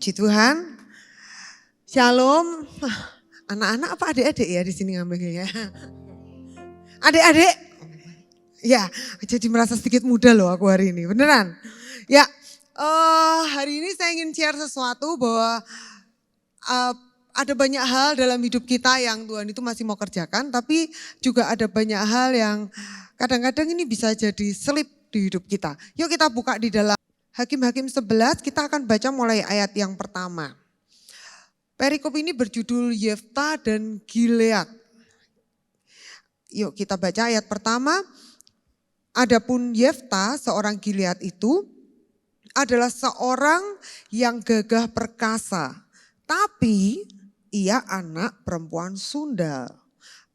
Puji Tuhan. Shalom. Anak-anak apa adik-adik ya di sini ngambilnya? Adik-adik? Ya, jadi merasa sedikit muda loh aku hari ini, beneran. Ya, hari ini saya ingin share sesuatu bahwa ada banyak hal dalam hidup kita yang Tuhan itu masih mau kerjakan, tapi juga ada banyak hal yang kadang-kadang ini bisa jadi selip di hidup kita. Yuk kita buka di dalam Hakim-Hakim 11, kita akan baca mulai ayat yang pertama. Perikop ini berjudul Yefta dan Gilead. Yuk kita baca ayat pertama. Adapun Yefta, seorang Gilead itu adalah seorang yang gagah perkasa. Tapi ia anak perempuan sundal.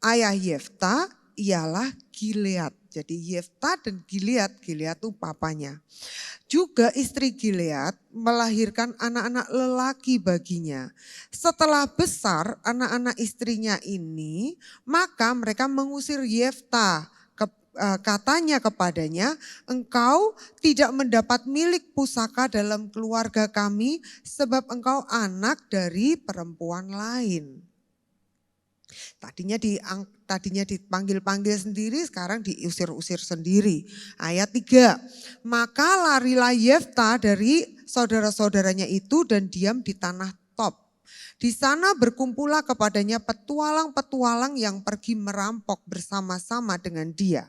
Ayah Yefta ialah Gilead. Jadi Yefta dan Gilead, Gilead itu papanya. Juga istri Gilead melahirkan anak-anak lelaki baginya. Setelah besar anak-anak istrinya ini, maka mereka mengusir Yefta. Katanya kepadanya, engkau tidak mendapat milik pusaka dalam keluarga kami sebab engkau anak dari perempuan lain. Tadinya dipanggil-panggil sendiri, sekarang diusir-usir sendiri. Ayat 3, maka larilah Yefta dari saudara-saudaranya itu dan diam di tanah Top. Di sana berkumpullah kepadanya petualang-petualang yang pergi merampok bersama-sama dengan dia.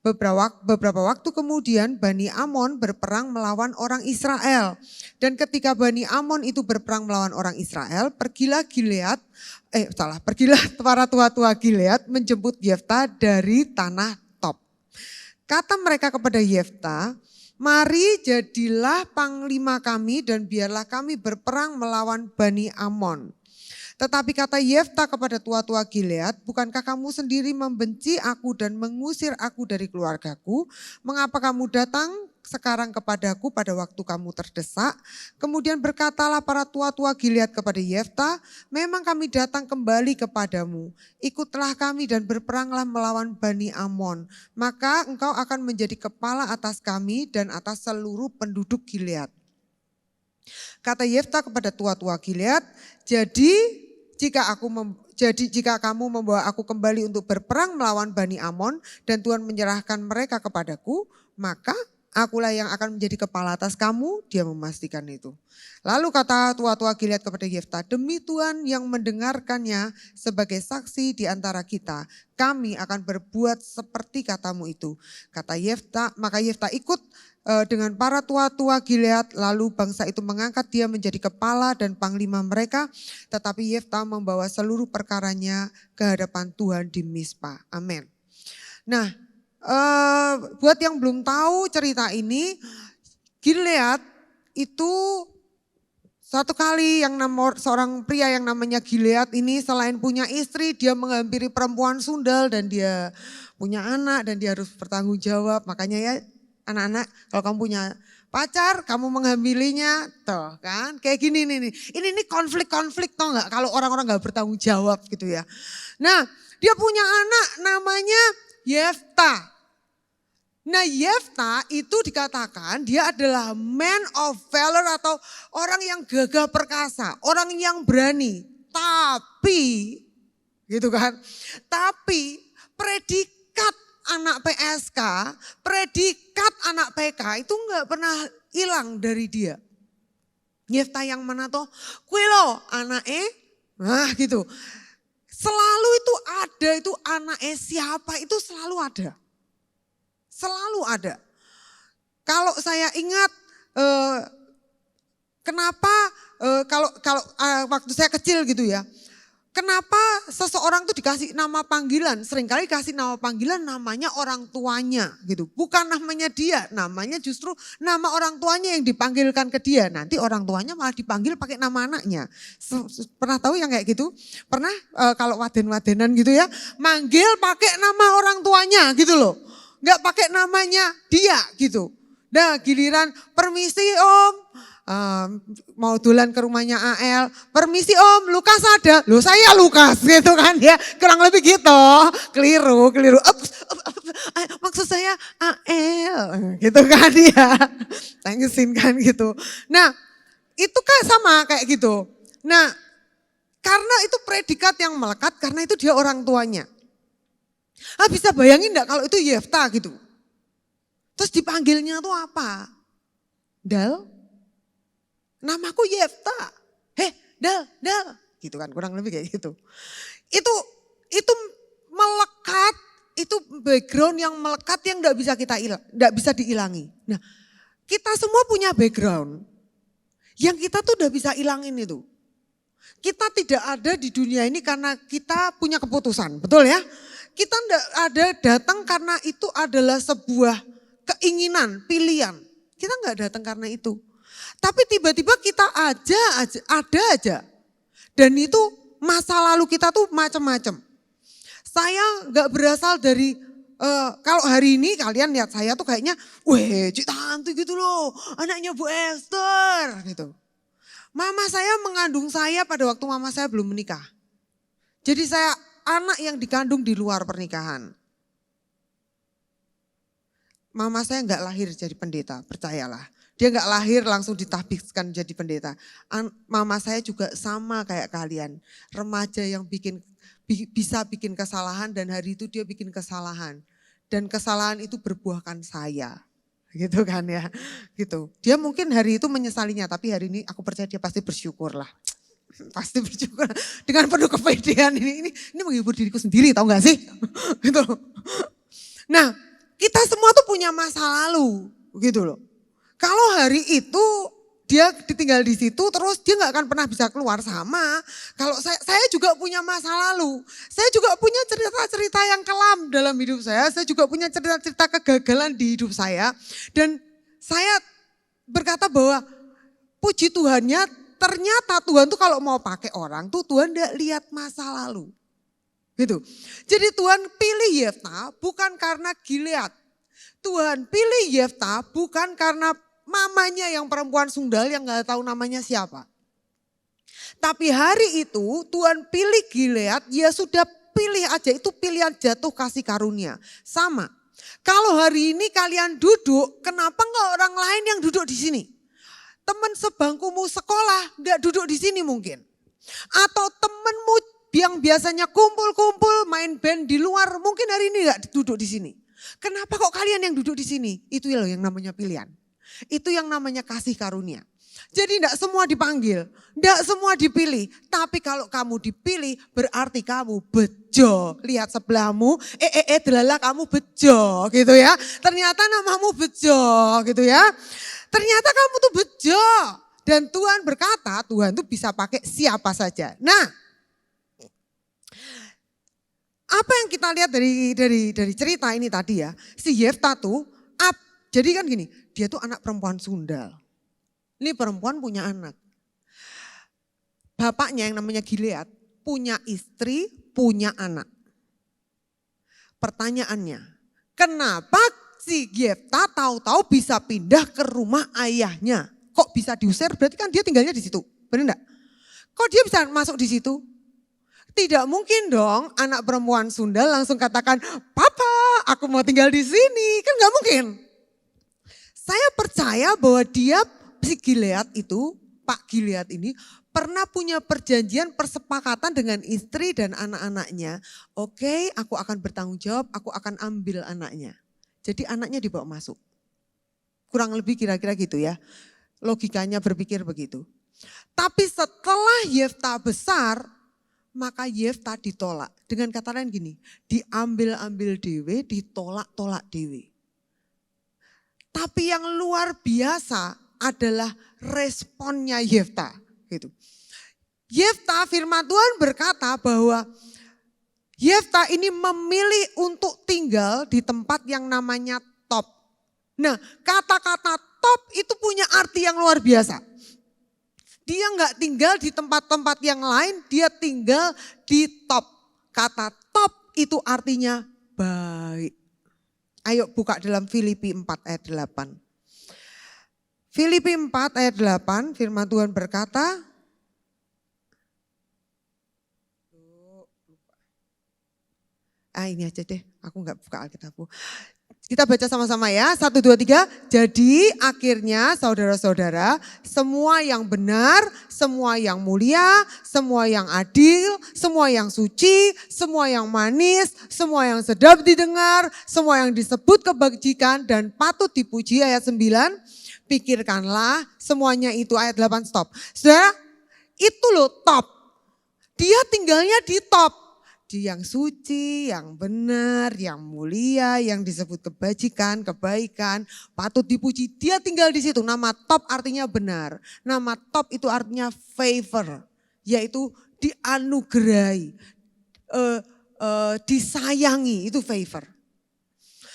Beberapa waktu kemudian Bani Amon berperang melawan orang Israel. Dan ketika Bani Amon itu berperang melawan orang Israel, pergilah para tua-tua Gilead menjemput Yefta dari tanah Top. Kata mereka kepada Yefta, mari jadilah panglima kami dan biarlah kami berperang melawan Bani Amon. Tetapi kata Yefta kepada tua-tua Gilead, bukankah kamu sendiri membenci aku dan mengusir aku dari keluargaku? Mengapa kamu datang sekarang kepadaku pada waktu kamu terdesak? Kemudian berkatalah para tua-tua Gilead kepada Yefta, memang kami datang kembali kepadamu. Ikutlah kami dan berperanglah melawan Bani Amon. Maka engkau akan menjadi kepala atas kami dan atas seluruh penduduk Gilead. Kata Yefta kepada tua-tua Gilead, jika kamu membawa aku kembali untuk berperang melawan Bani Amon dan Tuhan menyerahkan mereka kepadaku, maka akulah yang akan menjadi kepala atas kamu. Dia memastikan itu. Lalu kata tua-tua Gilead kepada Yefta, demi Tuhan yang mendengarkannya sebagai saksi di antara kita, kami akan berbuat seperti katamu itu. Kata Yefta, maka Yefta ikut dengan para tua-tua Gilead, lalu bangsa itu mengangkat dia menjadi kepala dan panglima mereka, tetapi Yefta membawa seluruh perkaranya ke hadapan Tuhan di Mispa. Amin. Nah, buat yang belum tahu cerita ini, Gilead itu satu kali seorang pria yang namanya Gilead ini selain punya istri, dia menghampiri perempuan sundal dan dia punya anak dan dia harus bertanggung jawab. Makanya ya anak-anak, kalau kamu punya pacar, kamu menghamilinya, toh kan, kayak gini nih. Ini konflik-konflik toh nggak? Kalau orang-orang nggak bertanggung jawab gitu ya. Nah, dia punya anak namanya Yefta. Nah, Yefta itu dikatakan dia adalah man of valor atau orang yang gagah perkasa, orang yang berani. Tapi, gitu kan? Tapi predikat anak PSK, predikat anak PK itu enggak pernah hilang dari dia. Yefta yang mana toh? Kue lo anaknya, nah gitu. Selalu itu ada, itu anaknya siapa itu selalu ada. Selalu ada. Kalau saya ingat kenapa kalau waktu saya kecil gitu ya. Kenapa seseorang tuh dikasih nama panggilan? Seringkali kasih nama panggilan namanya orang tuanya gitu. Bukan namanya dia, namanya justru nama orang tuanya yang dipanggilkan ke dia. Nanti orang tuanya malah dipanggil pakai nama anaknya. Pernah tahu yang kayak gitu? Pernah kalau waden-wadenan gitu ya, manggil pakai nama orang tuanya gitu loh. Enggak pakai namanya dia gitu. Nah giliran permisi om. Mau dolan ke rumahnya AL, permisi om Lukas ada, loh saya Lukas gitu kan ya, kurang lebih gitu, keliru, maksud saya AL gitu kan ya, tanggesin kan gitu. Nah Itu kan sama kayak gitu. Nah, karena itu predikat yang melekat, karena itu dia orang tuanya. Bisa bayangin enggak kalau itu Yefta gitu. Terus dipanggilnya tuh apa? Dal, namaku Yefta. Dal. Gitu kan, kurang lebih kayak gitu. Itu melekat, itu background yang melekat yang enggak bisa dihilangi. Nah, kita semua punya background yang kita tuh udah bisa hilangin itu. Kita tidak ada di dunia ini karena kita punya keputusan, betul ya? Kita enggak ada datang karena itu adalah sebuah keinginan, pilihan. Kita enggak datang karena itu. Tapi tiba-tiba kita ada aja. Dan itu masa lalu kita tuh macam-macam. Saya enggak berasal dari, kalau hari ini kalian lihat saya tuh kayaknya, weh Cik Tanti gitu loh, anaknya Bu Esther gitu. Mama saya mengandung saya pada waktu mama saya belum menikah. Jadi saya anak yang dikandung di luar pernikahan. Mama saya enggak lahir jadi pendeta, percayalah. Dia enggak lahir langsung ditahbiskan jadi pendeta. Mama saya juga sama kayak kalian. Remaja yang bisa bikin kesalahan dan hari itu dia bikin kesalahan. Dan kesalahan itu berbuahkan saya. Gitu kan ya, gitu. Dia mungkin hari itu menyesalinya, tapi hari ini aku percaya dia pasti bersyukur lah. Pasti bersyukur dengan penuh kepedean ini menghibur diriku sendiri, tahu gak sih? Gitu. Nah, kita semua tuh punya masa lalu, gitu loh. Kalau hari itu dia ditinggal di situ terus dia nggak akan pernah bisa keluar sama. Kalau saya juga punya masa lalu. Saya juga punya cerita-cerita yang kelam dalam hidup saya. Saya juga punya cerita-cerita kegagalan di hidup saya. Dan saya berkata bahwa puji Tuhannya ternyata Tuhan tuh kalau mau pakai orang tuh Tuhan enggak lihat masa lalu. Gitu. Jadi Tuhan pilih Yefta bukan karena Gilead. Tuhan pilih Yefta bukan karena mamanya yang perempuan sundal yang gak tahu namanya siapa. Tapi hari itu Tuhan pilih Gilead, ya sudah pilih aja, itu pilihan jatuh kasih karunia. Sama, kalau hari ini kalian duduk, kenapa enggak orang lain yang duduk di sini? Teman sebangkumu sekolah gak duduk di sini mungkin. Atau temenmu yang biasanya kumpul-kumpul main band di luar, mungkin hari ini gak duduk di sini. Kenapa kok kalian yang duduk di sini? Itu loh yang namanya pilihan. Itu yang namanya kasih karunia. Jadi tidak semua dipanggil, tidak semua dipilih. Tapi kalau kamu dipilih berarti kamu bejo. Lihat sebelahmu, delala kamu bejo gitu ya. Ternyata namamu bejo gitu ya. Ternyata kamu tuh bejo. Dan Tuhan berkata, Tuhan tuh bisa pakai siapa saja. Nah, apa yang kita lihat dari cerita ini tadi ya. Si Yefta tuh, jadi kan gini, dia tuh anak perempuan sundal. Ini perempuan punya anak. Bapaknya yang namanya Gilead punya istri, punya anak. Pertanyaannya, kenapa si Yefta tahu-tahu bisa pindah ke rumah ayahnya? Kok bisa diusir? Berarti kan dia tinggalnya di situ, benar enggak? Kok dia bisa masuk di situ? Tidak mungkin dong anak perempuan sundal langsung katakan, "Papa, aku mau tinggal di sini." Kan enggak mungkin. Saya percaya bahwa si Gilead itu, Pak Gilead ini pernah punya perjanjian persepakatan dengan istri dan anak-anaknya. Oke, aku akan bertanggung jawab, aku akan ambil anaknya. Jadi anaknya dibawa masuk. Kurang lebih kira-kira gitu ya. Logikanya berpikir begitu. Tapi setelah Yefta besar, maka Yefta ditolak. Dengan kata lain gini, diambil-ambil dewe, ditolak-tolak dewe. Tapi yang luar biasa adalah responnya Yefta. Gitu. Yefta, firman Tuhan berkata bahwa Yefta ini memilih untuk tinggal di tempat yang namanya Top. Nah, kata-kata Top itu punya arti yang luar biasa. Dia enggak tinggal di tempat-tempat yang lain, dia tinggal di Top. Kata Top itu artinya baik. Ayo buka dalam Filipi 4 ayat 8. Filipi 4 ayat 8 firman Tuhan berkata, ini aja deh, aku enggak buka Alkitabku. Kita baca sama-sama ya, 1, 2, 3. Jadi akhirnya saudara-saudara, semua yang benar, semua yang mulia, semua yang adil, semua yang suci, semua yang manis, semua yang sedap didengar, semua yang disebut kebajikan dan patut dipuji, ayat 9. Pikirkanlah semuanya itu, ayat 8 stop. Saudara, itu loh top. Dia tinggalnya di top. Di yang suci, yang benar, yang mulia, yang disebut kebajikan, kebaikan, patut dipuji. Dia tinggal di situ. Nama top artinya benar. Nama top itu artinya favor, yaitu dianugerahi, disayangi, itu favor.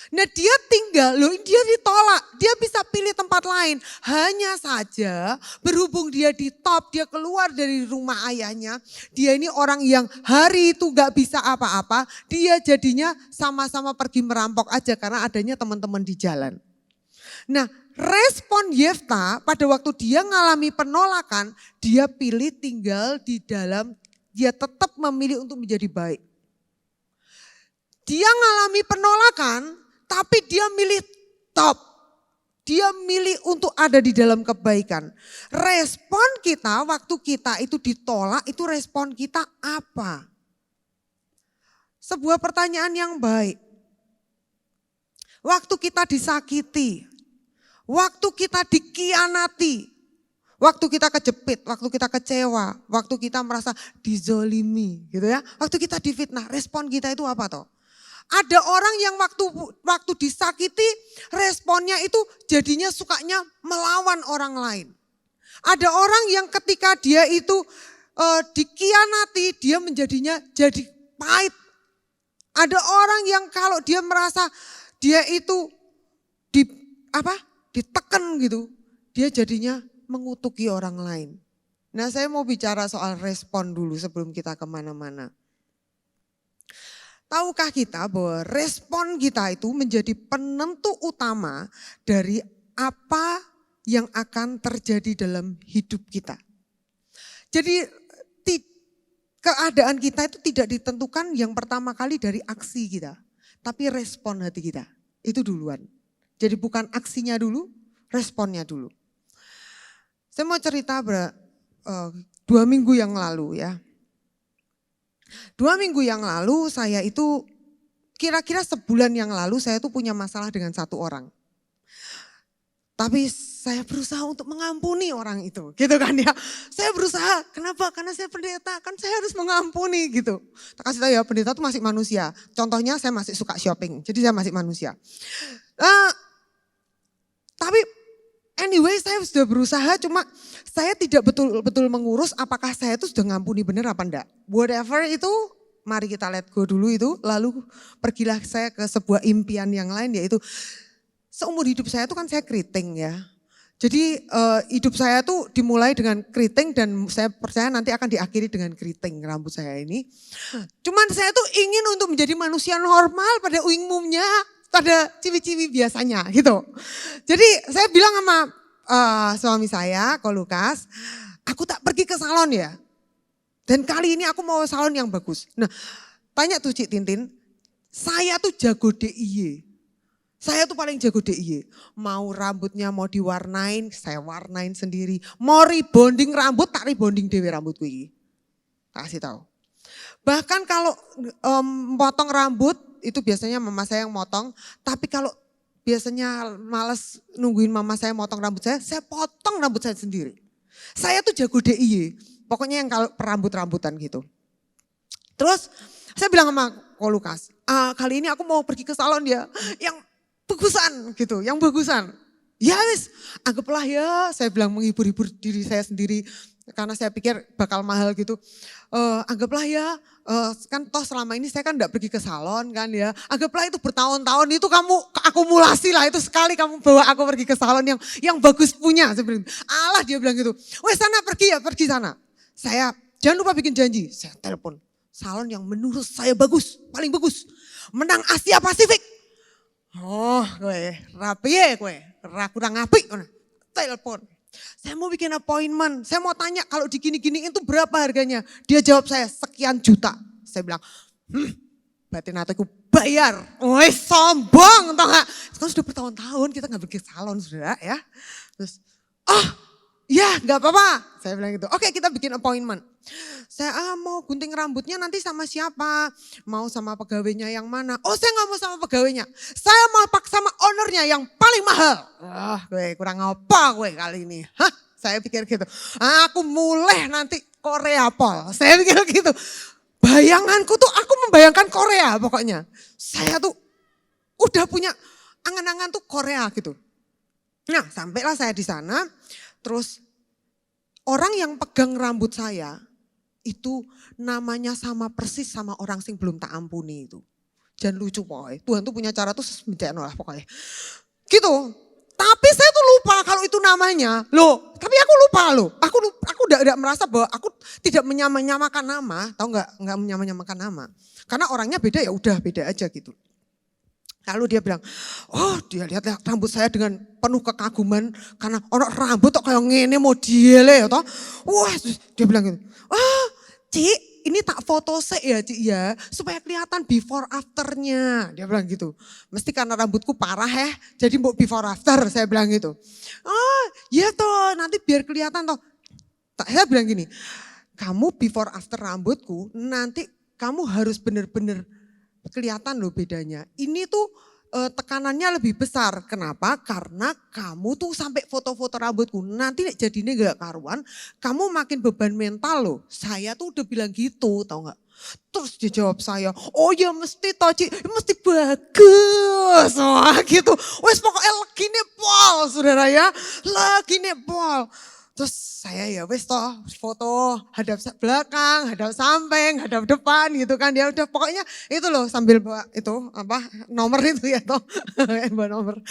Nah dia tinggal, loh dia ditolak, dia bisa pilih tempat lain. Hanya saja berhubung dia di top, dia keluar dari rumah ayahnya. Dia ini orang yang hari itu gak bisa apa-apa. Dia jadinya sama-sama pergi merampok aja karena adanya teman-teman di jalan. Nah respon Yefta pada waktu dia ngalami penolakan, dia pilih tinggal di dalam, dia tetap memilih untuk menjadi baik. Dia ngalami penolakan, tapi dia milih top. Dia milih untuk ada di dalam kebaikan. Respon kita waktu kita itu ditolak, itu respon kita apa? Sebuah pertanyaan yang baik. Waktu kita disakiti, waktu kita dikhianati, waktu kita kejepit, waktu kita kecewa, waktu kita merasa dizolimi gitu ya. Waktu kita difitnah, respon kita itu apa toh? Ada orang yang waktu disakiti responnya itu jadinya sukanya melawan orang lain. Ada orang yang ketika dia itu dikhianati dia menjadinya jadi pahit. Ada orang yang kalau dia merasa dia itu ditekan gitu, dia jadinya mengutuki orang lain. Nah saya mau bicara soal respon dulu sebelum kita kemana-mana. Tahukah kita bahwa respon kita itu menjadi penentu utama dari apa yang akan terjadi dalam hidup kita. Jadi keadaan kita itu tidak ditentukan yang pertama kali dari aksi kita. Tapi respon hati kita, itu duluan. Jadi bukan aksinya dulu, responnya dulu. Saya mau cerita 2 minggu yang lalu ya. 2 minggu yang lalu saya itu kira-kira sebulan yang lalu saya tuh punya masalah dengan satu orang. Tapi saya berusaha untuk mengampuni orang itu gitu kan ya. Saya berusaha, kenapa? Karena saya pendeta, kan saya harus mengampuni gitu. Tak kasih tahu ya, pendeta itu masih manusia. Contohnya saya masih suka shopping, jadi saya masih manusia. Tapi anyway saya sudah berusaha, cuma saya tidak betul-betul mengurus apakah saya itu sudah ngampuni benar apa enggak. Whatever itu, mari kita let go dulu itu. Lalu pergilah saya ke sebuah impian yang lain, yaitu seumur hidup saya itu kan saya keriting ya. Jadi hidup saya tuh dimulai dengan keriting dan saya percaya nanti akan diakhiri dengan keriting rambut saya ini. Cuman saya tuh ingin untuk menjadi manusia normal pada umumnya, pada ciwi-ciwi biasanya gitu. Jadi saya bilang sama suami saya, Ko Lukas, aku tak pergi ke salon ya. Dan kali ini aku mau salon yang bagus. Nah tanya tuh Cik Tintin, saya tuh jago DIY. Saya tuh paling jago DIY. Mau rambutnya mau diwarnain, saya warnain sendiri. Mau rebonding rambut, tak rebonding dewe rambutku ini. Kasih tahu. Bahkan kalau potong rambut, itu biasanya mama saya yang motong. Tapi kalau biasanya malas nungguin mama saya motong rambut saya potong rambut saya sendiri. Saya tuh jago DIY, pokoknya yang kalau perambut-rambutan gitu. Terus saya bilang sama Ko Lukas, kali ini aku mau pergi ke salon ya, yang bagusan gitu, yang bagusan. Ya wis, anggaplah ya, saya bilang menghibur-hibur diri saya sendiri. Karena saya pikir bakal mahal gitu. Anggaplah ya, kan toh selama ini saya kan enggak pergi ke salon kan ya. Anggaplah itu bertahun-tahun itu kamu akumulasi lah, itu sekali kamu bawa aku pergi ke salon yang bagus punya. Allah dia bilang gitu, wes sana pergi ya, pergi sana. Saya jangan lupa bikin janji, saya telepon. Salon yang menurut saya bagus, paling bagus. Menang Asia Pasifik. Oh gue rapi ya gue, kurang apik. Telepon. Saya mau bikin appointment, saya mau tanya kalau digini-giniin itu berapa harganya. Dia jawab saya sekian juta. Saya bilang, batin hatiku bayar. Woi sombong tau gak? Kan sudah bertahun-tahun kita gak pergi salon saudara ya. Terus ya gak apa-apa. Saya bilang gitu, oke kita bikin appointment. Saya mau gunting rambutnya nanti sama siapa? Mau sama pegawainya yang mana? Oh saya gak mau sama pegawainya. Saya mau pak sama ownernya yang paling mahal. Gue kurang apa gue kali ini. Saya pikir gitu. Aku mulai nanti Korea Pol. Saya pikir gitu. Bayanganku tuh aku membayangkan Korea pokoknya. Saya tuh udah punya angan-angan tuh Korea gitu. Nah sampailah saya di sana. Terus orang yang pegang rambut saya itu namanya sama persis sama orang sing belum tak ampuni itu. Jangan lucu pokoknya. Tuhan tuh punya cara tuh semenjak lah pokoknya. Gitu. Tapi saya tuh lupa kalau itu namanya. Loh, tapi aku lupa loh. Aku udah merasa bahwa aku tidak menyamakan nama. Tahu nggak menyamakan nama. Karena orangnya beda ya udah beda aja gitu. Lalu dia bilang, dia lihat rambut saya dengan penuh kekaguman. Karena orang rambut kok kayak ngene modele ya toh. Wah, dia bilang gitu. Cik, ini tak foto ya Cik ya. Supaya kelihatan before afternya. Dia bilang gitu. Mesti karena rambutku parah ya. Jadi mau before after saya bilang gitu. Ya toh nanti biar kelihatan toh. Saya bilang gini. Kamu before after rambutku nanti kamu harus bener-bener kelihatan loh bedanya. Ini tuh tekanannya lebih besar. Kenapa? Karena kamu tuh sampai foto-foto rambutku. Nanti jadinya gak karuan. Kamu makin beban mental loh. Saya tuh udah bilang gitu tau gak. Terus dia jawab saya. Oh ya mesti toh Cik. Mesti bagus. Wah gitu. Wes pokoknya lagi nih pol saudara ya. Lagi nih pol. Terus saya ya wes toh foto hadap belakang, hadap samping, hadap depan gitu kan. Ya udah pokoknya itu loh sambil bawa itu nomor itu ya toh. Bawa nomor.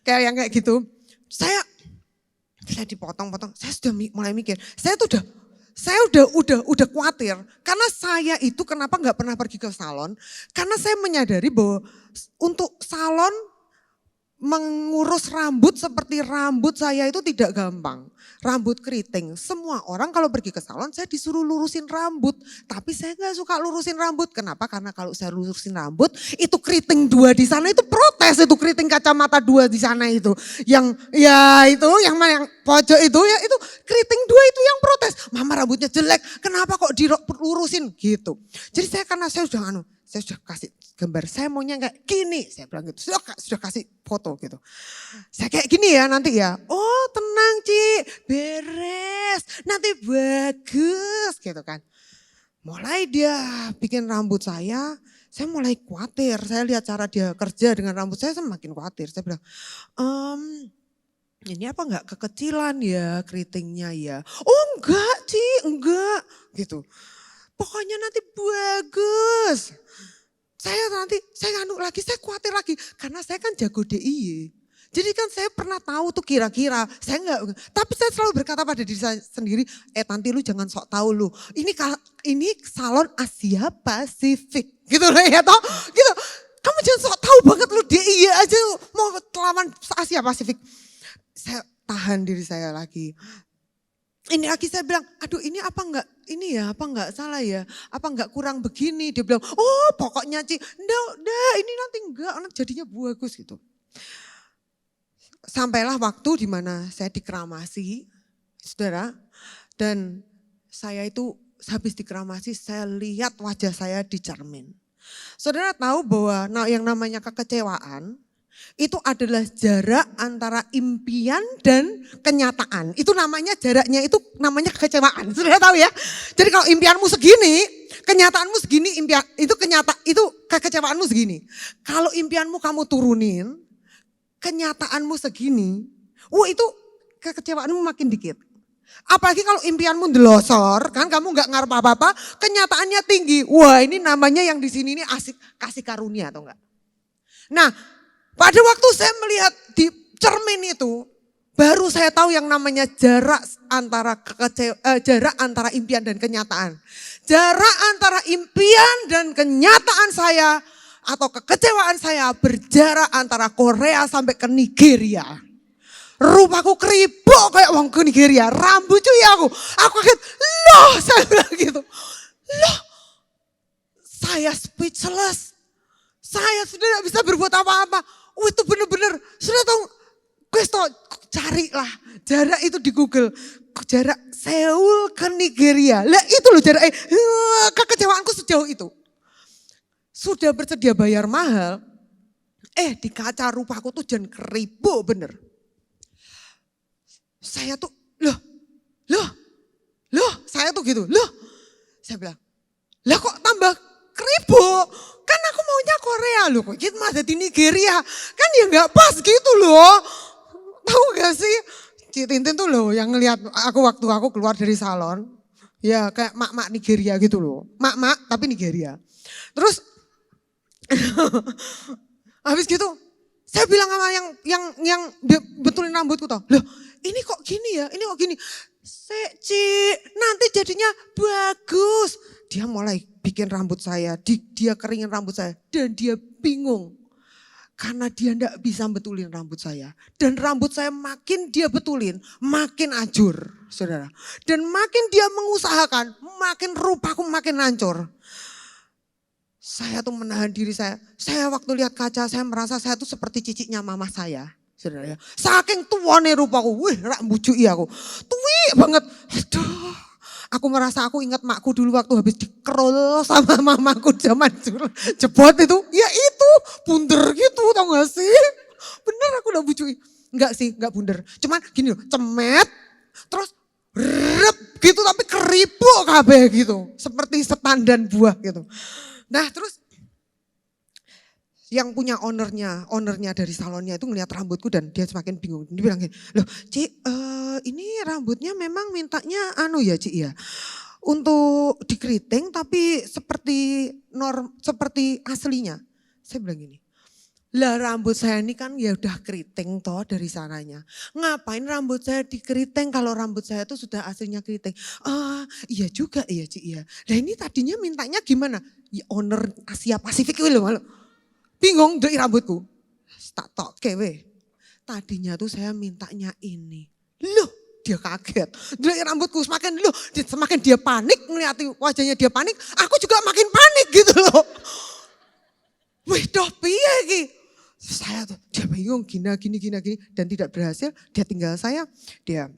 Kayak yang kayak gitu. Saya dipotong-potong. Saya sudah mulai mikir. Saya udah khawatir. Karena saya itu kenapa gak pernah pergi ke salon. Karena saya menyadari bahwa untuk salon mengurus rambut seperti rambut saya itu tidak gampang. Rambut keriting. Semua orang kalau pergi ke salon saya disuruh lurusin rambut. Tapi saya gak suka lurusin rambut. Kenapa? Karena kalau saya lurusin rambut itu keriting 2 di sana itu protes. Itu keriting kacamata 2 di sana itu. Yang pojok itu ya itu keriting 2 itu yang protes. Mama rambutnya jelek. Kenapa kok dilurusin gitu. Jadi karena saya sudah kasih gambar, saya maunya kayak gini, saya bilang gitu, sudah kasih foto gitu. Saya kayak gini ya nanti ya, oh tenang Cik, beres, nanti bagus gitu kan. Mulai dia bikin rambut saya mulai khawatir, saya lihat cara dia kerja dengan rambut saya semakin khawatir. Saya bilang, ini apa enggak kekecilan ya keritingnya ya? Oh enggak Cik, enggak gitu. Pokoknya nanti bagus. Saya khawatir lagi. Karena saya kan jago DIY. Jadi kan saya pernah tahu tuh kira-kira. Tapi saya selalu berkata pada diri saya sendiri, Tanti lu jangan sok tahu lu. Ini salon Asia Pasifik. Gitu loh ya toh. Gitu. Kamu jangan sok tahu banget lu DIY aja mau lawan Asia Pasifik. Saya tahan diri saya lagi. Ini lagi saya bilang, aduh ini apa enggak salah ya, apa enggak kurang begini. Dia bilang, oh pokoknya Cik, enggak ini nanti enggak, jadinya bagus gitu. Sampailah waktu di mana saya dikeramasi, saudara. Dan saya itu habis dikeramasi, saya lihat wajah saya di cermin. Saudara tahu bahwa yang namanya kekecewaan, itu adalah jarak antara impian dan kenyataan. Itu jaraknya itu namanya kekecewaan. Sudah tahu ya? Jadi kalau impianmu segini, kenyataanmu segini, itu kekecewaanmu segini. Kalau impianmu kamu turunin, kenyataanmu segini, itu kekecewaanmu makin dikit. Apalagi kalau impianmu delosor, kan kamu nggak ngarep apa-apa, kenyataannya tinggi. Wah, ini namanya yang di sini ini asik kasih karunia atau enggak? Nah, pada waktu saya melihat di cermin itu, baru saya tahu yang namanya jarak antara impian dan kenyataan. Jarak antara impian dan kenyataan saya atau kekecewaan saya berjarak antara Korea sampai ke Nigeria. Rupaku keribuk kayak orang ke Nigeria, rambut cuy aku kaget, loh saya bilang gitu. Loh, saya speechless. Saya sudah tidak bisa berbuat apa-apa. Oh itu benar-benar, sudah tahu, guys tau, carilah jarak itu di Google. Jarak Seoul ke Nigeria. Lah itu loh jaraknya, kekecewaanku sejauh itu. Sudah bersedia bayar mahal, di kaca rupaku tuh jangan keribu bener. Saya tuh, loh, saya tuh gitu, saya bilang, lah kok tambah keribu? Kan aku maunya Korea loh, kok gitu mah di Nigeria. Kan ya gak pas gitu loh. Tahu gak sih? Cik Tintin tuh loh yang ngelihat aku waktu aku keluar dari salon. Ya kayak mak-mak Nigeria gitu loh. Mak-mak tapi Nigeria. Terus habis gitu saya bilang sama yang betulin rambutku toh. Loh ini kok gini ya? Ini kok gini? Cik, nanti jadinya bagus. Dia mulai bikin rambut saya, dia keringin rambut saya. Dan dia bingung. Karena dia enggak bisa betulin rambut saya. Dan rambut saya makin dia betulin, makin hancur, saudara. Dan makin dia mengusahakan, makin rupaku makin hancur. Saya tuh menahan diri saya. Saya waktu lihat kaca, saya merasa saya tuh seperti cicitnya mama saya. Saudara ya. Saking tuane rupaku, wih rak mbujui aku. Tuwi banget. Aduh. Aku merasa aku ingat makku dulu waktu habis dikerol sama mamaku zaman dulu. Jebot itu, ya itu bunder gitu tau gak sih. Bener aku udah mbujui. Enggak sih, enggak bunder. Cuman gini loh, cemet, terus rep gitu tapi keripuk kabeh gitu. Seperti setan dan buah gitu. Nah terus yang punya ownernya dari salonnya itu ngeliat rambutku dan dia semakin bingung. Dia bilang gini, loh Cik ini rambutnya memang mintanya ya Cik ya. Untuk dikeriting tapi seperti aslinya. Saya bilang gini, lah rambut saya ini kan ya udah keriting toh dari sananya. Ngapain rambut saya dikeriting kalau rambut saya itu sudah aslinya keriting. Iya juga ya Cik ya. Lah ini tadinya mintanya gimana? Ya owner Asia Pasifik itu loh. Bingung dari rambutku. Tak tok kewe. Tadinya tuh saya mintanya ini. Loh dia kaget. Dari rambutku semakin dia panik. Ngeliat wajahnya dia panik. Aku juga makin panik gitu loh. Wih doh piye iki. Saya tuh dia bingung gini. Dan tidak berhasil. Dia tinggal saya. Dia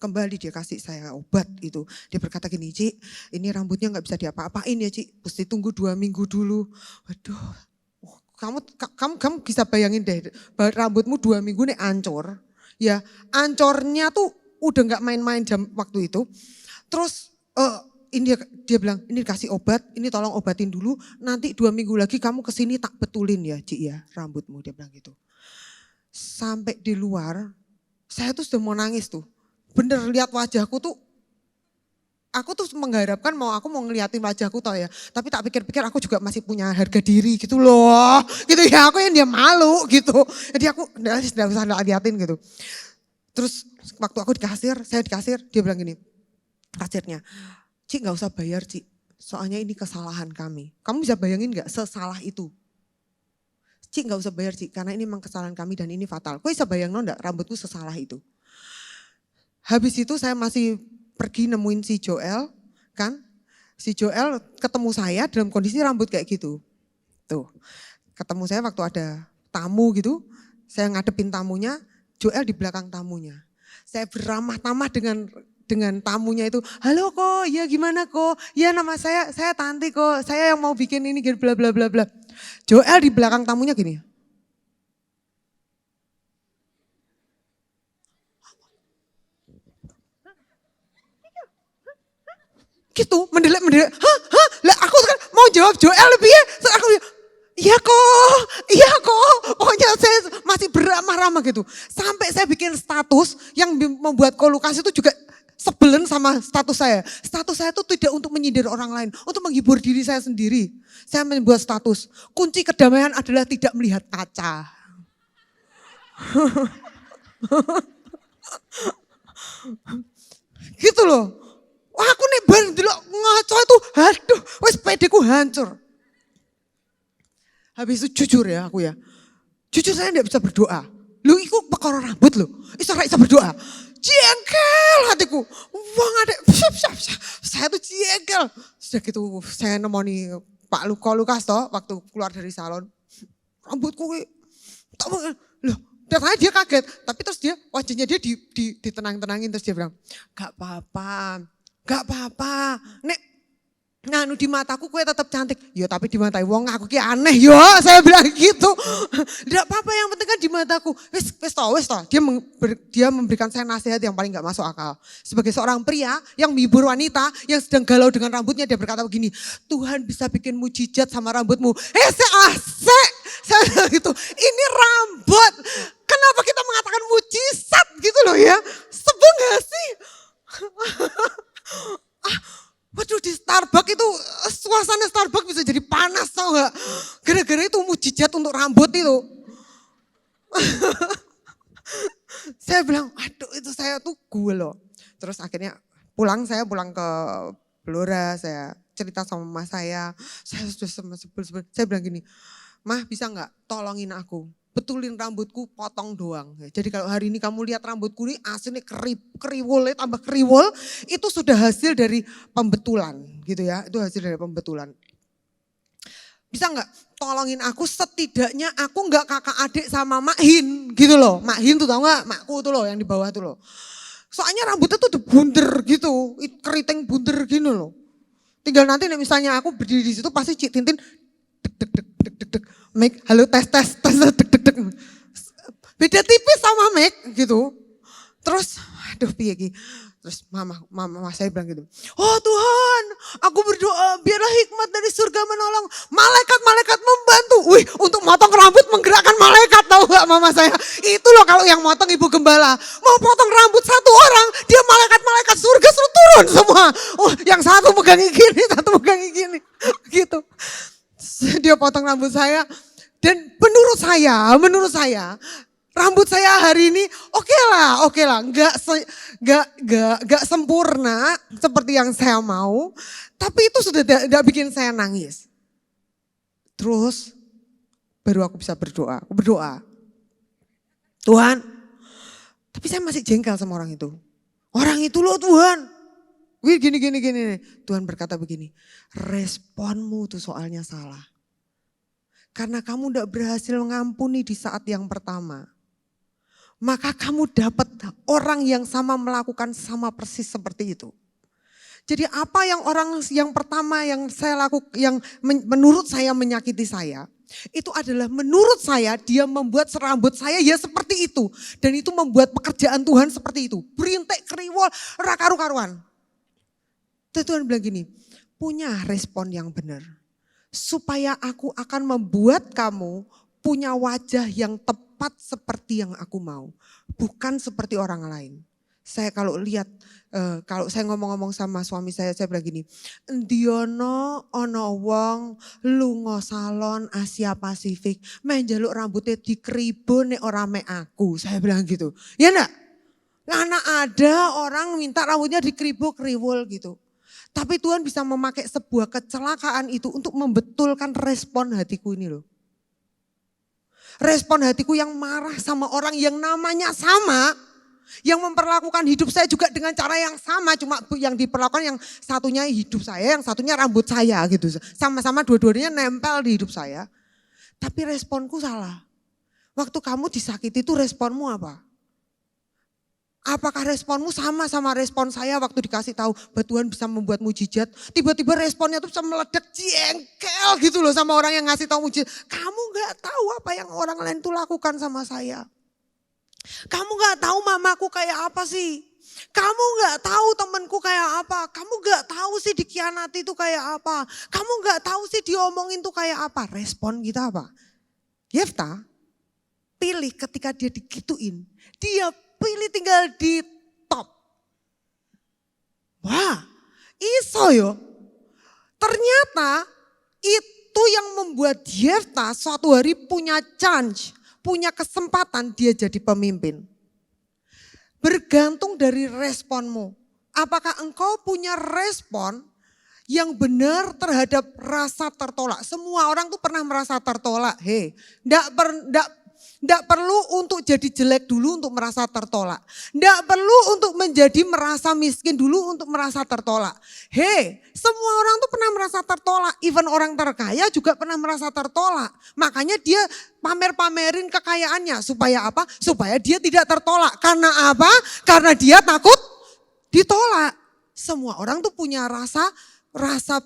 kembali dia kasih saya obat itu. Dia berkata gini, Cik ini rambutnya gak bisa diapa-apain ya Cik. Mesti tunggu 2 minggu dulu. Waduh, kamu bisa bayangin deh rambutmu 2 minggu nih ancur. Ya ancornya tuh udah gak main-main jam waktu itu. Terus ini dia bilang ini kasih obat, ini tolong obatin dulu. Nanti 2 minggu lagi kamu kesini tak betulin ya Cik ya rambutmu. Dia bilang gitu. Sampai di luar saya tuh sudah mau nangis tuh. Bener lihat wajahku tuh, aku tuh mengharapkan aku mau ngeliatin wajahku tau ya. Tapi tak pikir-pikir aku juga masih punya harga diri gitu loh. Gitu ya, aku yang dia malu gitu. Jadi aku tidak usah liatin gitu. Terus waktu aku saya di kasir, dia bilang gini, kasirnya, Cik gak usah bayar Cik, soalnya ini kesalahan kami. Kamu bisa bayangin gak sesalah itu? Cik gak usah bayar Cik, karena ini memang kesalahan kami dan ini fatal. Kok bisa bayangin gak rambutku sesalah itu? Habis itu saya masih pergi nemuin si Joel, kan. Si Joel ketemu saya dalam kondisi rambut kayak gitu. Tuh, ketemu saya waktu ada tamu gitu, saya ngadepin tamunya, Joel di belakang tamunya. Saya beramah tamah dengan tamunya itu, halo kok, ya gimana kok, ya nama saya Tanti kok, saya yang mau bikin ini bla bla bla bla. Joel di belakang tamunya gini. Gitu, mendelik. Lah aku kan mau jawab Joel lebih ya. Aku iya kok. Pokoknya saya masih beramah-ramah gitu. Sampai saya bikin status yang membuat Kolukas itu juga sebelen sama status saya. Status saya itu tidak untuk menyindir orang lain, untuk menghibur diri saya sendiri. Saya membuat status, kunci kedamaian adalah tidak melihat kaca. Gitu loh. Wah aku nih bar delok ngaco itu, aduh wes pedeku hancur. Habis itu jujur ya aku ya. Jujur saya tidak bisa berdoa. Lu itu perkara rambut lu. Bisa berdoa. Jengkel hatiku. Wah ada, saya tuh jengkel. Sudah gitu saya nemoni Pak Lukas toh waktu keluar dari salon. Rambutku loh, datanya dia kaget. Tapi terus dia wajahnya dia ditenang-tenangin terus dia bilang, gak apa-apa, gak apa-apa. Nek, nah di mataku kue tetap cantik. Ya tapi di mata wong aku ki aneh yo, saya bilang gitu. Enggak apa-apa yang penting kan di mataku. Wis toh. Dia memberikan saya nasihat yang paling gak masuk akal. Sebagai seorang pria yang menghibur wanita yang sedang galau dengan rambutnya, dia berkata begini, Tuhan bisa bikin mujizat sama rambutmu. Saya bilang gitu, ini rambut. Kenapa kita mengatakan mujizat gitu loh ya? Sebel gak sih? Waduh di Starbucks itu suasana Starbucks bisa jadi panas tau gak? Gara-gara itu mujizat untuk rambut itu. Saya bilang aduh itu saya tuh gue loh. Terus akhirnya saya pulang ke Blora, saya cerita sama mama saya sudah sebel. Saya bilang gini, Mah bisa gak tolongin aku? Betulin rambutku potong doang. Jadi kalau hari ini kamu lihat rambutku ini aslinya kriwul, tambah kriwul, itu sudah hasil dari pembetulan gitu ya. Itu hasil dari pembetulan. Bisa nggak tolongin aku setidaknya aku nggak kakak adik sama Mak Hin gitu loh. Mak Hin tuh tau nggak? Makku tuh loh yang di bawah tuh loh. Soalnya rambutnya tuh udah bunder gitu, keriting bunder gitu loh. Tinggal nanti misalnya aku berdiri di situ pasti Cik Tintin deg. Make, halo tes deg. Beda tipis sama Make gitu. Terus aduh piye ki. Terus mama saya bilang gitu. Oh Tuhan, aku berdoa biarlah hikmat dari surga menolong. Malaikat membantu. Wih, untuk motong rambut menggerakkan malaikat, tahu gak mama saya? Itu loh kalau yang motong ibu gembala. Mau potong rambut satu orang, dia malaikat surga suruh turun semua. Oh, yang satu pegangi gini, satu pegangi gini. Gitu. Dia potong rambut saya. Dan menurut saya rambut saya hari ini oke lah, nggak sempurna seperti yang saya mau, tapi itu sudah tidak bikin saya nangis. Terus baru aku bisa berdoa. Aku berdoa, Tuhan, tapi saya masih jengkel sama orang itu. Orang itu loh Tuhan, wih gini. Tuhan berkata begini, responmu tuh soalnya salah. Karena kamu tidak berhasil mengampuni di saat yang pertama. Maka kamu dapat orang yang sama melakukan sama persis seperti itu. Jadi apa yang orang yang pertama yang saya lakukan, yang menurut saya menyakiti saya. Itu adalah menurut saya dia membuat serambut saya ya seperti itu. Dan itu membuat pekerjaan Tuhan seperti itu. Berintik, kriwol, karu-karuan. Tuhan bilang gini, punya respon yang benar. Supaya aku akan membuat kamu punya wajah yang tepat seperti yang aku mau. Bukan seperti orang lain. Saya kalau lihat, kalau saya ngomong-ngomong sama suami saya bilang gini. Ndiono ono wong lunga salon Asia Pasifik. Main jaluk rambutnya dikribo nek ora mek aku. Saya bilang gitu. Ya enggak? Karena ada orang minta rambutnya dikribo kriwul gitu. Tapi Tuhan bisa memakai sebuah kecelakaan itu untuk membetulkan respon hatiku ini loh. Respon hatiku yang marah sama orang yang namanya sama. Yang memperlakukan hidup saya juga dengan cara yang sama. Cuma yang diperlakukan yang satunya hidup saya, yang satunya rambut saya gitu. Sama-sama dua-duanya nempel di hidup saya. Tapi responku salah. Waktu kamu disakiti itu responmu apa? Apakah responmu sama respon saya waktu dikasih tahu bahwa Tuhan bisa membuat mujizat. Tiba-tiba responnya tuh bisa meledak jengkel gitu loh sama orang yang ngasih tahu mujizat. Kamu gak tahu apa yang orang lain tuh lakukan sama saya. Kamu gak tahu mamaku kayak apa sih. Kamu gak tahu temanku kayak apa. Kamu gak tahu sih dikhianati itu kayak apa. Kamu gak tahu sih diomongin tuh kayak apa. Respon kita apa? Yefta pilih ketika dia digituin. Dia pilih tinggal di top. Wah, iso yo. Ternyata itu yang membuat Yefta suatu hari punya chance, punya kesempatan dia jadi pemimpin. Bergantung dari responmu. Apakah engkau punya respon yang benar terhadap rasa tertolak? Semua orang tuh pernah merasa tertolak. Tidak perlu untuk jadi jelek dulu untuk merasa tertolak. Tidak perlu untuk menjadi merasa miskin dulu untuk merasa tertolak. Hei, semua orang tuh pernah merasa tertolak. Even orang terkaya juga pernah merasa tertolak. Makanya dia pamer-pamerin kekayaannya. Supaya apa? Supaya dia tidak tertolak. Karena apa? Karena dia takut ditolak. Semua orang tuh punya rasa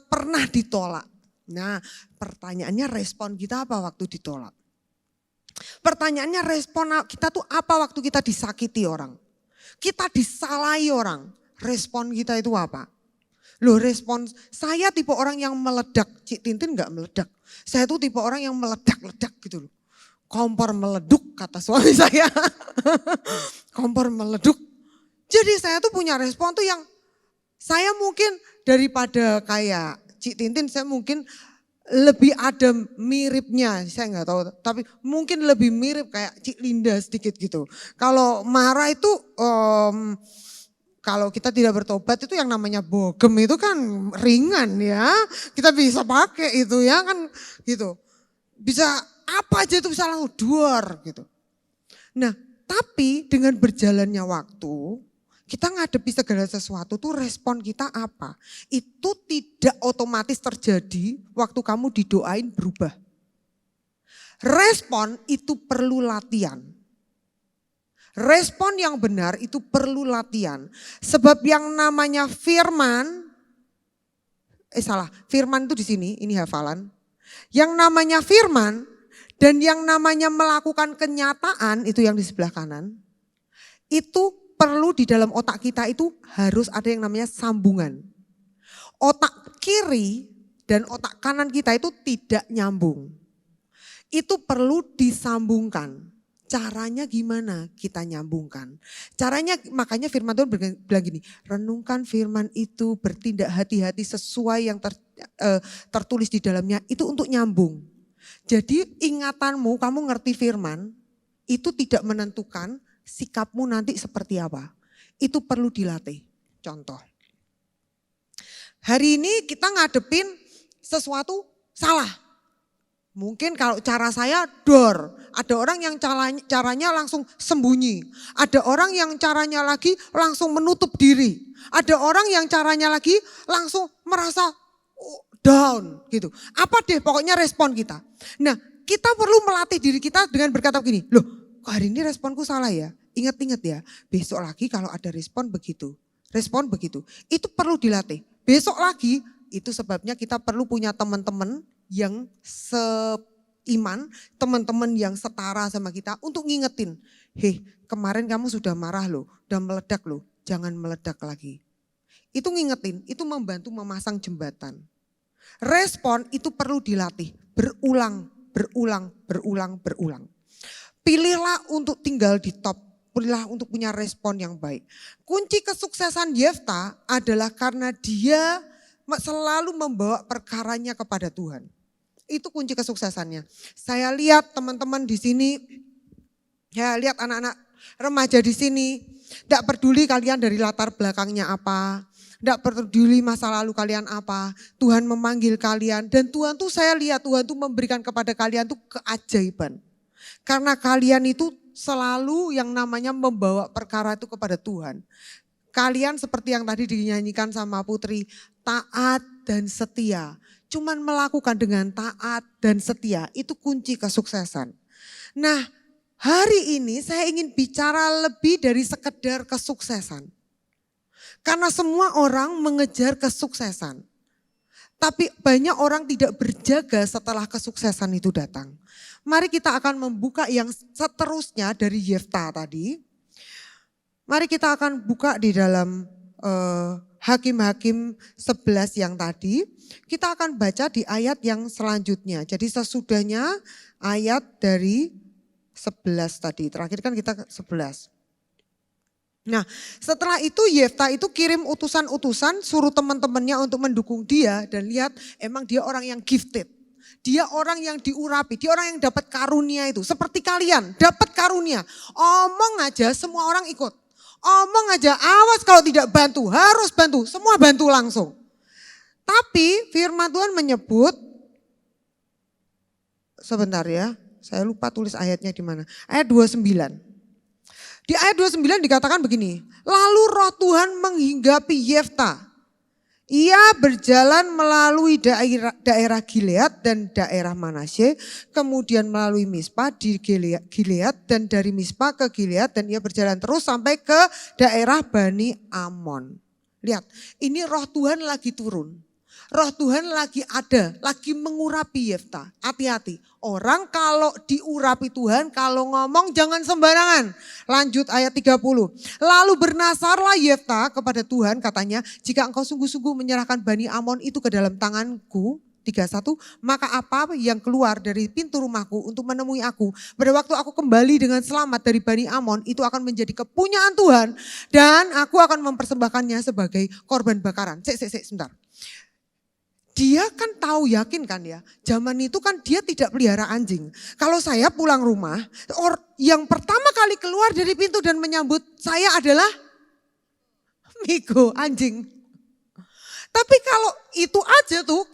pernah ditolak. Nah, pertanyaannya respon kita apa waktu ditolak? Pertanyaannya respon kita tuh apa waktu kita disakiti orang? Kita disalahi orang, respon kita itu apa? Loh, respon saya tipe orang yang meledak, Cik Tintin gak meledak. Saya tuh tipe orang yang meledak-ledak gitu loh. Kompor meleduk kata suami saya. Kompor meleduk. Jadi saya tuh punya respon tuh yang saya mungkin daripada kayak Cik Tintin saya mungkin lebih ada miripnya, saya nggak tahu, tapi mungkin lebih mirip kayak Cik Linda sedikit gitu. Kalau marah itu, kalau kita tidak bertobat itu yang namanya bogem itu kan ringan ya, kita bisa pakai itu ya kan gitu. Bisa apa aja itu bisa langsung duar gitu. Nah tapi dengan berjalannya waktu, kita ngadepi segala sesuatu tuh respon kita apa? Itu tidak otomatis terjadi waktu kamu didoain berubah. Respon itu perlu latihan. Respon yang benar itu perlu latihan. Sebab yang namanya firman, firman itu di sini, ini hafalan. Yang namanya firman dan yang namanya melakukan kenyataan itu yang di sebelah kanan, itu perlu di dalam otak kita itu harus ada yang namanya sambungan. Otak kiri dan otak kanan kita itu tidak nyambung. Itu perlu disambungkan. Caranya gimana kita nyambungkan? Caranya makanya firman Tuhan bilang gini, renungkan firman itu, bertindak hati-hati sesuai yang tertulis di dalamnya, itu untuk nyambung. Jadi ingatanmu, kamu ngerti firman, itu tidak menentukan sikapmu nanti seperti apa. Itu perlu dilatih. Contoh. Hari ini kita ngadepin sesuatu salah. Mungkin kalau cara saya dor. Ada orang yang caranya langsung sembunyi. Ada orang yang caranya lagi langsung menutup diri. Ada orang yang caranya lagi langsung merasa down gitu. Apa deh pokoknya respon kita. Nah kita perlu melatih diri kita dengan berkata begini. Loh, kok hari ini responku salah ya? Ingat-ingat ya, besok lagi kalau ada respon begitu. Respon begitu. Itu perlu dilatih. Besok lagi, itu sebabnya kita perlu punya teman-teman yang seiman, teman-teman yang setara sama kita untuk ngingetin. Hei, kemarin kamu sudah marah loh, udah meledak loh, jangan meledak lagi. Itu ngingetin, itu membantu memasang jembatan. Respon itu perlu dilatih, berulang. Pilihlah untuk tinggal di top, pilihlah untuk punya respon yang baik. Kunci kesuksesan Yefta adalah karena dia selalu membawa perkaranya kepada Tuhan. Itu kunci kesuksesannya. Saya lihat teman-teman di sini, saya lihat anak-anak remaja di sini, tidak peduli kalian dari latar belakangnya apa, tidak peduli masa lalu kalian apa, Tuhan memanggil kalian dan Tuhan tuh saya lihat Tuhan tuh memberikan kepada kalian tuh keajaiban. Karena kalian itu selalu yang namanya membawa perkara itu kepada Tuhan. Kalian seperti yang tadi dinyanyikan sama Putri, taat dan setia. Cuman melakukan dengan taat dan setia, itu kunci kesuksesan. Nah, hari ini saya ingin bicara lebih dari sekedar kesuksesan. Karena semua orang mengejar kesuksesan. Tapi banyak orang tidak berjaga setelah kesuksesan itu datang. Mari kita akan membuka yang seterusnya dari Yefta tadi. Mari kita akan buka di dalam Hakim-Hakim 11 yang tadi. Kita akan baca di ayat yang selanjutnya. Jadi sesudahnya ayat dari 11 tadi. Terakhir kan kita 11. Nah setelah itu Yefta itu kirim utusan-utusan suruh teman-temannya untuk mendukung dia. Dan lihat emang dia orang yang gifted. Dia orang yang diurapi, dia orang yang dapat karunia itu. Seperti kalian, dapat karunia. Omong aja semua orang ikut. Omong aja, awas kalau tidak bantu, harus bantu. Semua bantu langsung. Tapi firman Tuhan menyebut, sebentar ya, Saya lupa tulis ayatnya di mana. Ayat 29. Di ayat 29 dikatakan begini. Lalu roh Tuhan menghinggapi Yefta. Ia berjalan melalui daerah Gilead dan daerah Manasye, kemudian melalui Mispa di Gilead dan dari Mispa ke Gilead, dan ia berjalan terus sampai ke daerah Bani Amon. Lihat, ini roh Tuhan lagi turun. Roh Tuhan lagi ada, lagi mengurapi Yefta. Hati-hati, orang kalau diurapi Tuhan, kalau ngomong jangan sembarangan. Lanjut ayat 30. Lalu bernasarlah Yefta kepada Tuhan, katanya, jika engkau sungguh-sungguh menyerahkan Bani Amon itu ke dalam tanganku, 31, maka apa yang keluar dari pintu rumahku untuk menemui aku, pada waktu aku kembali dengan selamat dari Bani Amon, itu akan menjadi kepunyaan Tuhan, dan aku akan mempersembahkannya sebagai korban bakaran. Sebentar. Dia kan tahu, yakin kan ya, zaman itu kan dia tidak pelihara anjing. Kalau saya pulang rumah, yang pertama kali keluar dari pintu dan menyambut saya adalah Migo, anjing. Tapi kalau itu aja tuh,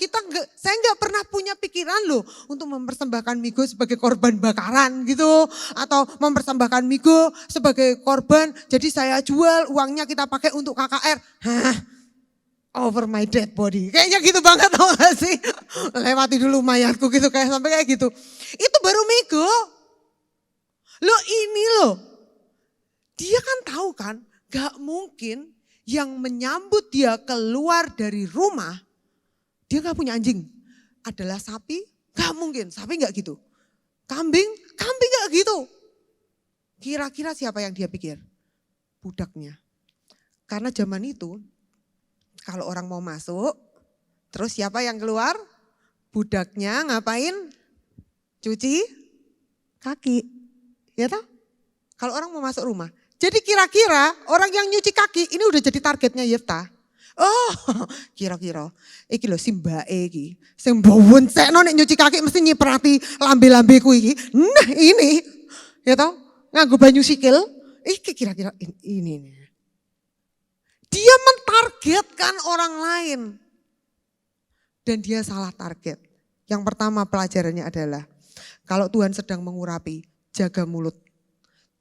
saya nggak pernah punya pikiran loh untuk mempersembahkan Migo sebagai korban bakaran gitu. Atau mempersembahkan Migo sebagai korban, jadi saya jual, uangnya kita pakai untuk KKR. Hah? Over my dead body. Kayaknya gitu banget, tau gak sih? Lewati dulu mayatku gitu, kayak sampai kayak gitu. Itu baru Migo. Loh ini loh. Dia kan tahu kan, gak mungkin yang menyambut dia keluar dari rumah, dia gak punya anjing. Adalah sapi, gak mungkin. Sapi gak gitu. Kambing gak gitu. Kira-kira siapa yang dia pikir? Budaknya. Karena zaman itu, kalau orang mau masuk, terus siapa yang keluar? Budaknya ngapain? Cuci kaki. Ya toh? Kalau orang mau masuk rumah. Jadi kira-kira orang yang nyuci kaki ini udah jadi targetnya Yefta. Oh, kira-kira iki lho simbake iki. Sing mbawon sekno nek nyuci kaki mesti nyiprati lambe-lambeku iki. Nah, ini. Ya toh? Nganggo banyu sikil. Iki kira-kira ini. Dia mentargetkan orang lain. Dan dia salah target. Yang pertama pelajarannya adalah, kalau Tuhan sedang mengurapi, jaga mulut.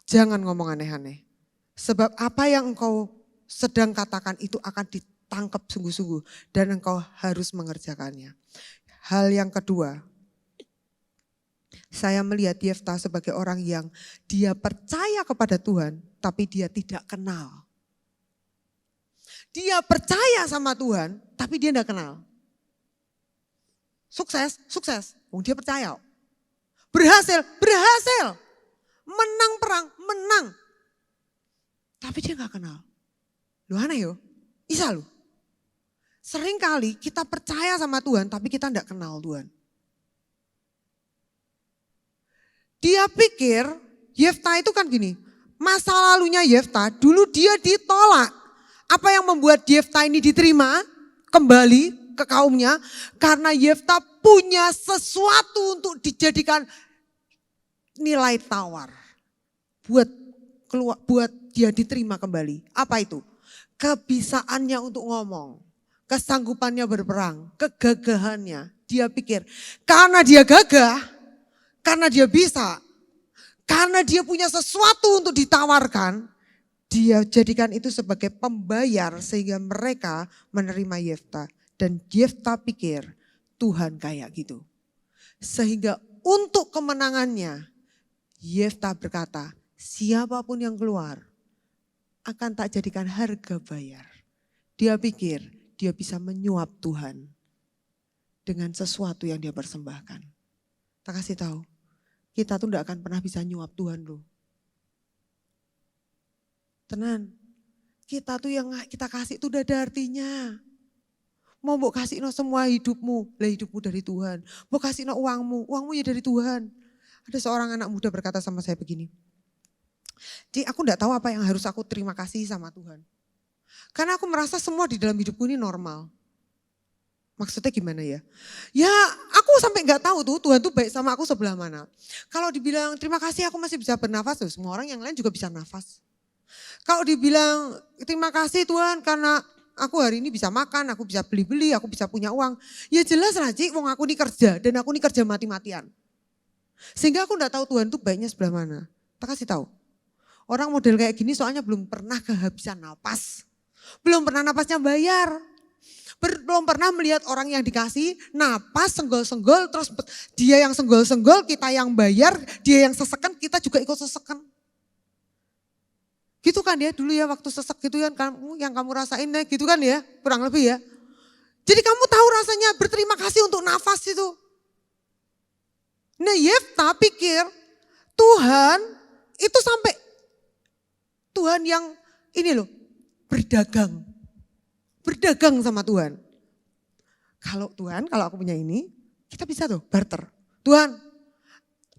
Jangan ngomong aneh-aneh. Sebab apa yang engkau sedang katakan itu akan ditangkap sungguh-sungguh. Dan engkau harus mengerjakannya. Hal yang kedua, saya melihat Yefta sebagai orang yang dia percaya kepada Tuhan, tapi dia tidak kenal. Dia percaya sama Tuhan, tapi dia tidak kenal. Sukses. Dia percaya. Berhasil. Menang perang, menang. Tapi dia gak kenal. Lu aneh yo, bisa lu. Seringkali kita percaya sama Tuhan, tapi kita tidak kenal Tuhan. Dia pikir, Yefta itu kan gini, masa lalunya Yefta, dulu dia ditolak. Apa yang membuat Yefta ini diterima kembali ke kaumnya? Karena Yefta punya sesuatu untuk dijadikan nilai tawar. Buat dia diterima kembali. Apa itu? Kebisaannya untuk ngomong. Kesanggupannya berperang. Kegagahannya. Dia pikir karena dia gagah, karena dia bisa, karena dia punya sesuatu untuk ditawarkan, dia jadikan itu sebagai pembayar sehingga mereka menerima Yefta. Dan Yefta pikir Tuhan kayak gitu. Sehingga untuk kemenangannya Yefta berkata, siapapun yang keluar akan tak jadikan harga bayar. Dia pikir dia bisa menyuap Tuhan dengan sesuatu yang dia persembahkan. Tak kasih tahu, kita tuh gak akan pernah bisa nyuap Tuhan loh. Tenan, kita tuh yang kita kasih itu udah ada artinya. Mau mbok kasih no semua hidupmu, lah hidupmu dari Tuhan. Mau kasih no uangmu, uangmu ya dari Tuhan. Ada seorang anak muda berkata sama saya begini, Ci, aku enggak tahu apa yang harus aku terima kasih sama Tuhan. Karena aku merasa semua di dalam hidupku ini normal. Maksudnya gimana ya? Ya aku sampai enggak tahu tuh Tuhan tuh baik sama aku sebelah mana. Kalau dibilang terima kasih aku masih bisa bernafas, tuh semua orang yang lain juga bisa nafas. Kalau dibilang terima kasih Tuhan karena aku hari ini bisa makan, aku bisa beli-beli, aku bisa punya uang. Ya jelas lah Ci, wong aku ini kerja dan aku ini kerja mati-matian. Sehingga aku enggak tahu Tuhan itu baiknya sebelah mana. Tak kasih tahu. Orang model kayak gini soalnya belum pernah kehabisan napas. Belum pernah napasnya bayar. Belum pernah melihat orang yang dikasih napas senggol-senggol, terus dia yang senggol-senggol, kita yang bayar, dia yang sesekan, kita juga ikut sesekan. Gitu kan ya dulu ya waktu sesek gitu kan kamu yang kamu rasain ya gitu kan ya kurang lebih ya. Jadi kamu tahu rasanya berterima kasih untuk nafas itu. Nah Yefta pikir Tuhan itu sampai Tuhan yang ini loh berdagang. Berdagang sama Tuhan. Kalau Tuhan, kalau aku punya ini, kita bisa tuh barter. Tuhan,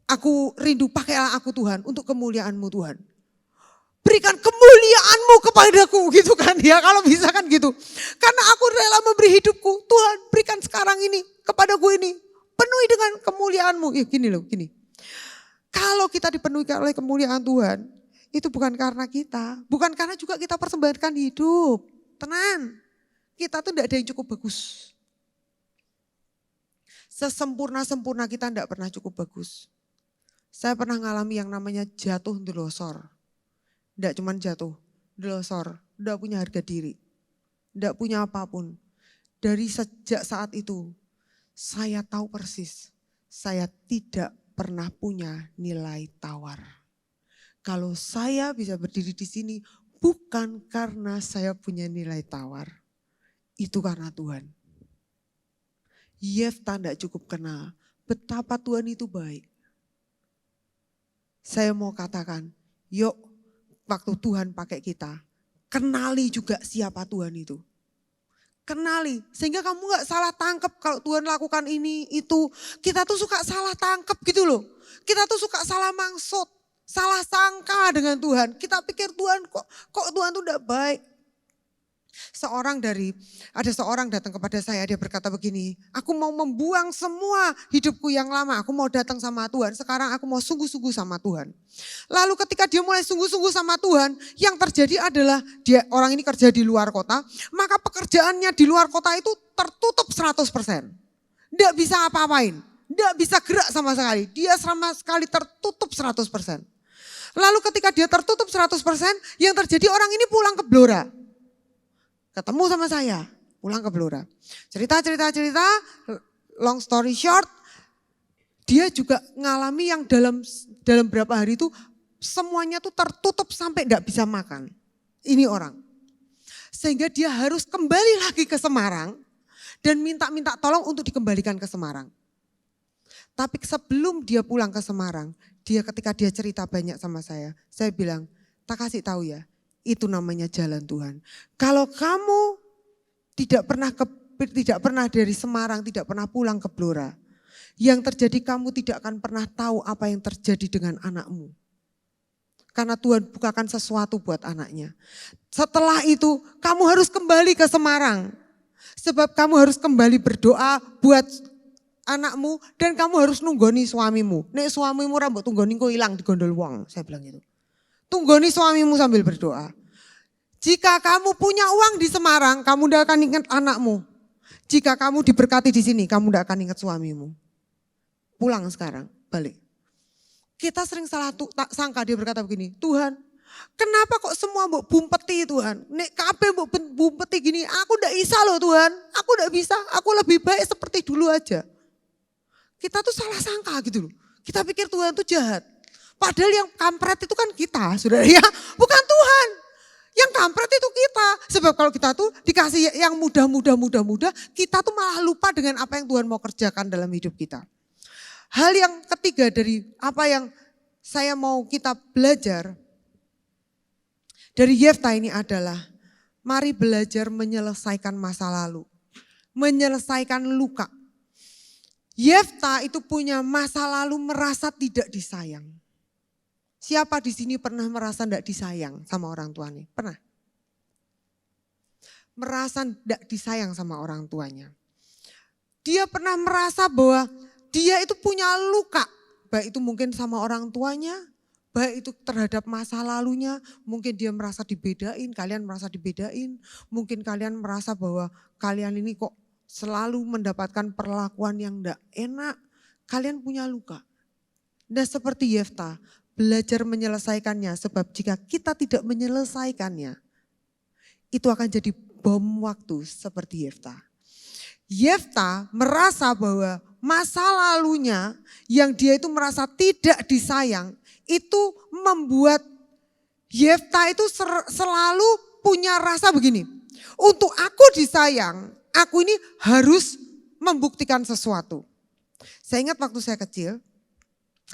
aku rindu pakailah aku Tuhan untuk kemuliaan-Mu Tuhan. Berikan kemuliaan-Mu kepadaku gitu kan ya, kalau bisa kan gitu. Karena aku rela memberi hidupku, Tuhan berikan sekarang ini kepadaku ini. Penuhi dengan kemuliaan-Mu. Gini loh, gini. Kalau kita dipenuhi oleh kemuliaan Tuhan, itu bukan karena kita. Bukan karena juga kita persembahkan hidup. Tenang. Kita tuh enggak ada yang cukup bagus. Sesempurna-sempurna kita enggak pernah cukup bagus. Saya pernah ngalami yang namanya jatuh ndelosor. Enggak cuman jatuh, ndelosor. Enggak punya harga diri. Enggak punya apapun. Dari sejak saat itu, saya tahu persis. Saya tidak pernah punya nilai tawar. Kalau saya bisa berdiri di sini, bukan karena saya punya nilai tawar. Itu karena Tuhan. Yefta tidak cukup kenal betapa Tuhan itu baik. Saya mau katakan, yuk waktu Tuhan pakai kita, kenali juga siapa Tuhan itu. Kenali, sehingga kamu gak salah tangkap kalau Tuhan lakukan ini, itu. Kita tuh suka salah tangkap gitu loh. Kita tuh suka salah maksud, salah sangka dengan Tuhan. Kita pikir Tuhan kok Tuhan tuh udah baik. Ada seorang datang kepada saya, dia berkata begini, aku mau membuang semua hidupku yang lama, aku mau datang sama Tuhan, sekarang aku mau sungguh-sungguh sama Tuhan. Lalu ketika dia mulai sungguh-sungguh sama Tuhan, yang terjadi adalah orang ini kerja di luar kota, maka pekerjaannya di luar kota itu tertutup 100%. Tidak bisa apa-apain, tidak bisa gerak sama sekali, dia sama sekali tertutup 100%. Lalu ketika dia tertutup 100%, yang terjadi orang ini pulang ke Blora. Ketemu sama saya, pulang ke Blora. Cerita, long story short, dia juga ngalami yang dalam berapa hari itu semuanya tuh tertutup sampai enggak bisa makan. Ini orang. Sehingga dia harus kembali lagi ke Semarang dan minta tolong untuk dikembalikan ke Semarang. Tapi sebelum dia pulang ke Semarang, ketika dia cerita banyak sama saya bilang, tak kasih tahu ya, itu namanya jalan Tuhan. Kalau kamu tidak pernah dari Semarang, tidak pernah pulang ke Blora, yang terjadi kamu tidak akan pernah tahu apa yang terjadi dengan anakmu. Karena Tuhan bukakan sesuatu buat anaknya. Setelah itu kamu harus kembali ke Semarang. Sebab kamu harus kembali berdoa buat anakmu dan kamu harus nunggoni suamimu. Nek suamimu rambut tunggoni kok hilang di gondol wong, saya bilang gitu. Tunggoni suamimu sambil berdoa. Jika kamu punya uang di Semarang, kamu tidak akan ingat anakmu. Jika kamu diberkati di sini, kamu tidak akan ingat suamimu. Pulang sekarang, balik. Kita sering salah sangka, dia berkata begini, Tuhan, kenapa kok semua mbok bumpeti Tuhan? Nek kabeh mbok bumpeti gini, aku tidak bisa loh Tuhan. Aku tidak bisa, aku lebih baik seperti dulu aja. Kita tuh salah sangka gitu loh. Kita pikir Tuhan tuh jahat. Padahal yang kampret itu kan kita, saudara ya, bukan Tuhan. Yang kampret itu kita. Sebab kalau kita tuh dikasih yang mudah, kita tuh malah lupa dengan apa yang Tuhan mau kerjakan dalam hidup kita. Hal yang ketiga dari apa yang saya mau kita belajar dari Yefta ini adalah, mari belajar menyelesaikan masa lalu. Menyelesaikan luka. Yefta itu punya masa lalu merasa tidak disayang. Siapa di sini pernah merasa tidak disayang sama orang tuanya? Pernah? Merasa tidak disayang sama orang tuanya. Dia pernah merasa bahwa dia itu punya luka. Baik itu mungkin sama orang tuanya, baik itu terhadap masa lalunya. Mungkin dia merasa dibedain, kalian merasa dibedain. Mungkin kalian merasa bahwa kalian ini kok selalu mendapatkan perlakuan yang tidak enak. Kalian punya luka. Nah seperti Yefta, belajar menyelesaikannya sebab jika kita tidak menyelesaikannya, itu akan jadi bom waktu seperti Yefta. Yefta merasa bahwa masa lalunya yang dia itu merasa tidak disayang, itu membuat Yefta itu selalu punya rasa begini. Untuk aku disayang, aku ini harus membuktikan sesuatu. Saya ingat waktu saya kecil,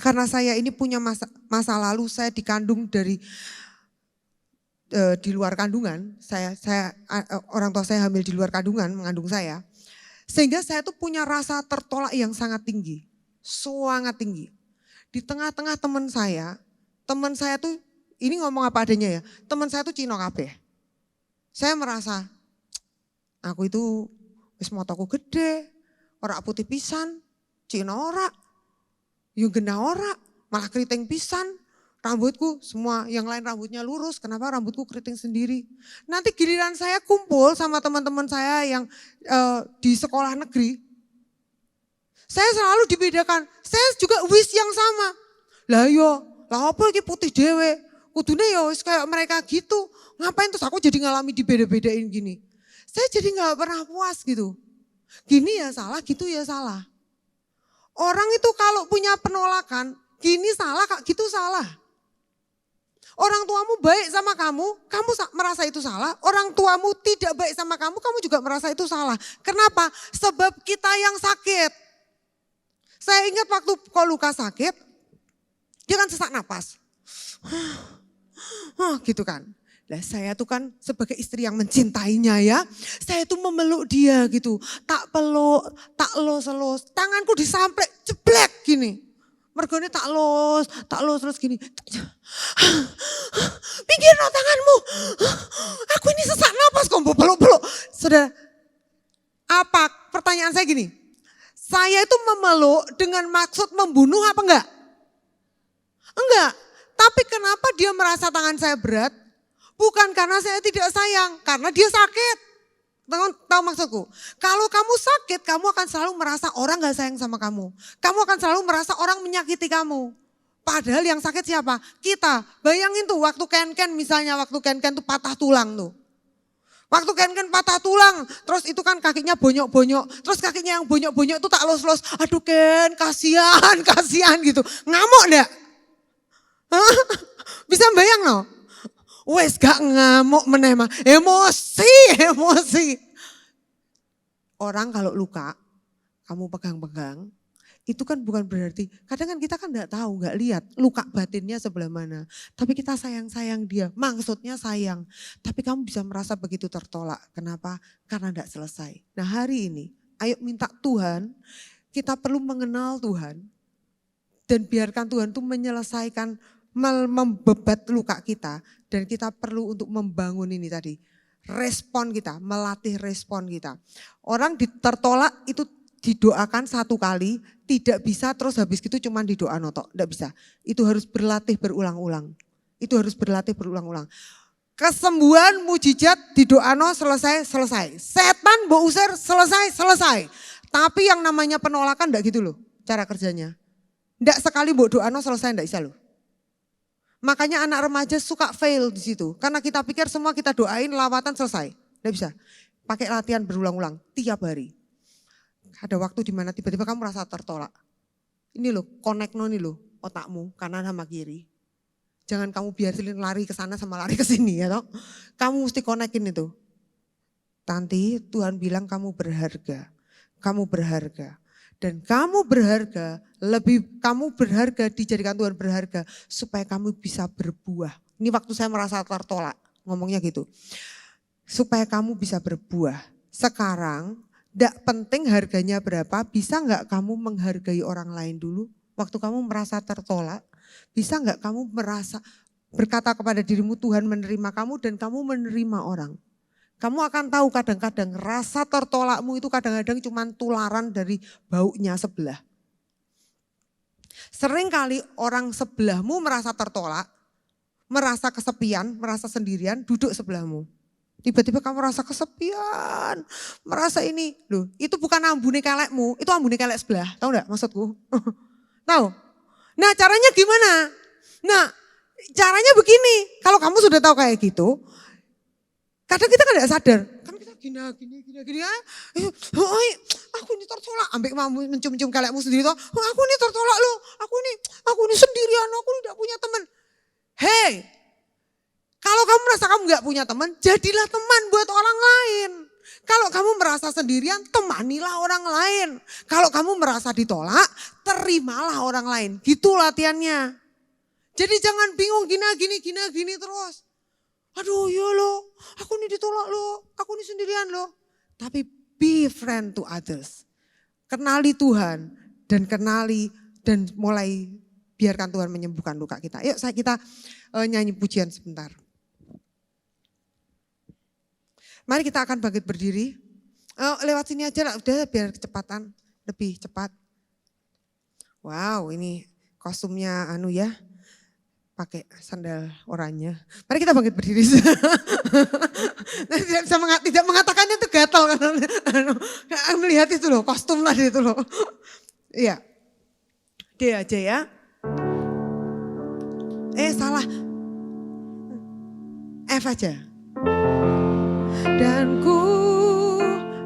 karena saya ini punya masa lalu, saya dikandung dari di luar kandungan. Orang tua saya hamil di luar kandungan, mengandung saya. Sehingga saya tuh punya rasa tertolak yang sangat tinggi, sangat tinggi. Di tengah-tengah teman saya tuh, ini ngomong apa adanya ya, teman saya tuh Cino kabeh. Saya merasa, aku itu wis motoku gede, ora putih pisan, Cino ora, yo genah ora, malah keriting pisan. Rambutku semua, yang lain rambutnya lurus, kenapa rambutku keriting sendiri. Nanti giliran saya kumpul sama teman-teman saya yang di sekolah negeri, saya selalu dibedakan, saya juga wish yang sama. Lah apa iki putih dewe, kudune ya wis kayak mereka gitu, ngapain terus aku jadi ngalami dibeda-bedain gini. Saya jadi gak pernah puas gitu, gini ya salah, gitu ya salah. Orang itu kalau punya penolakan, gini salah, gitu salah. Orang tuamu baik sama kamu merasa itu salah. Orang tuamu tidak baik sama kamu juga merasa itu salah. Kenapa? Sebab kita yang sakit. Saya ingat waktu Ko Lukas sakit, dia kan sesak napas. Gitu kan. Lah saya tuh kan sebagai istri yang mencintainya ya, saya tuh memeluk dia gitu. Tak peluk, tak los-los, tanganku disamplek, jeblek gini. Mergone tak los terus gini. Pinggir no tanganmu. Aku ini sesak napas kok peluk-peluk. Sudah, apa pertanyaan saya gini. Saya itu memeluk dengan maksud membunuh apa enggak? Enggak. Tapi kenapa dia merasa tangan saya berat? Bukan karena saya tidak sayang, karena dia sakit. Tahu maksudku? Kalau kamu sakit, kamu akan selalu merasa orang gak sayang sama kamu. Kamu akan selalu merasa orang menyakiti kamu. Padahal yang sakit siapa? Kita. Bayangin tuh waktu Ken misalnya, waktu Ken tuh patah tulang tuh. Waktu Ken patah tulang, terus itu kan kakinya bonyok-bonyok. Terus kakinya yang bonyok-bonyok itu tak los-los. Aduh Ken, kasihan gitu. Ngamuk enggak? Bisa bayang no? Wes gak ngamuk meneh mah, emosi. Orang kalau luka, kamu pegang-pegang, itu kan bukan berarti, kadang kan kita kan gak tahu, gak lihat luka batinnya sebelah mana. Tapi kita sayang-sayang dia, maksudnya sayang. Tapi kamu bisa merasa begitu tertolak, kenapa? Karena gak selesai. Nah hari ini, ayo minta Tuhan, kita perlu mengenal Tuhan. Dan biarkan Tuhan tuh menyelesaikan, membebat luka kita. Dan kita perlu untuk membangun ini tadi. Respon kita, melatih respon kita. Orang tertolak itu didoakan satu kali, tidak bisa terus habis gitu cuma didoa notok. Tidak bisa, itu harus berlatih berulang-ulang. Kesembuhan mujizat didoano selesai. Setan mbok usir selesai. Tapi yang namanya penolakan enggak gitu loh cara kerjanya. Enggak sekali mbok doano selesai enggak bisa loh. Makanya anak remaja suka fail di situ. Karena kita pikir semua kita doain lawatan selesai. Tidak bisa. Pakai latihan berulang-ulang tiap hari. Ada waktu di mana tiba-tiba kamu merasa tertolak. Ini loh, connect nih loh otakmu kanan sama kiri. Jangan kamu biarin lari ke sana sama lari ke sini ya toh. Kamu mesti connectin itu. Tanti, Tuhan bilang kamu berharga. Dan kamu berharga, kamu berharga dijadikan Tuhan berharga supaya kamu bisa berbuah. Ini waktu saya merasa tertolak, ngomongnya gitu. Supaya kamu bisa berbuah. Sekarang, tidak penting harganya berapa, bisa enggak kamu menghargai orang lain dulu? Waktu kamu merasa tertolak, bisa enggak kamu merasa berkata kepada dirimu Tuhan menerima kamu dan kamu menerima orang. Kamu akan tahu kadang-kadang rasa tertolakmu itu kadang-kadang cuma tularan dari baunya sebelah. Seringkali orang sebelahmu merasa tertolak, merasa kesepian, merasa sendirian, duduk sebelahmu. Tiba-tiba kamu merasa kesepian, merasa ini. Loh, itu bukan ambune kelekmu, itu ambune kelek sebelah. Tahu enggak maksudku? Tahu? Nah caranya gimana? Nah caranya begini, kalau kamu sudah tahu kayak gitu, kadang kita kan tidak sadar. Kan kita gini, aku ini tertolak. Ambek kamu mencium-cium kalekmu sendiri, aku ini tertolak loh, aku ini sendirian, aku tidak punya teman. Hei, kalau kamu merasa kamu nggak punya teman, jadilah teman buat orang lain. Kalau kamu merasa sendirian, temanilah orang lain. Kalau kamu merasa ditolak, terimalah orang lain. Gitu latihannya. Jadi jangan bingung gini terus. Aduh ya loh, aku ini ditolak loh, aku ini sendirian loh. Tapi be friend to others. Kenali Tuhan dan mulai biarkan Tuhan menyembuhkan luka kita. Yuk kita nyanyi pujian sebentar. Mari kita akan bangkit berdiri. Lewat sini aja lah, udah biar kecepatan, lebih cepat. Wow, ini kostumnya ya, pakai sandal oranye. Mari kita bangkit berdiri. Tidak mengatakannya itu gatal kan. Melihat itu loh, kostum tadi itu loh. Iya. D aja ya. Salah. F aja. Dan ku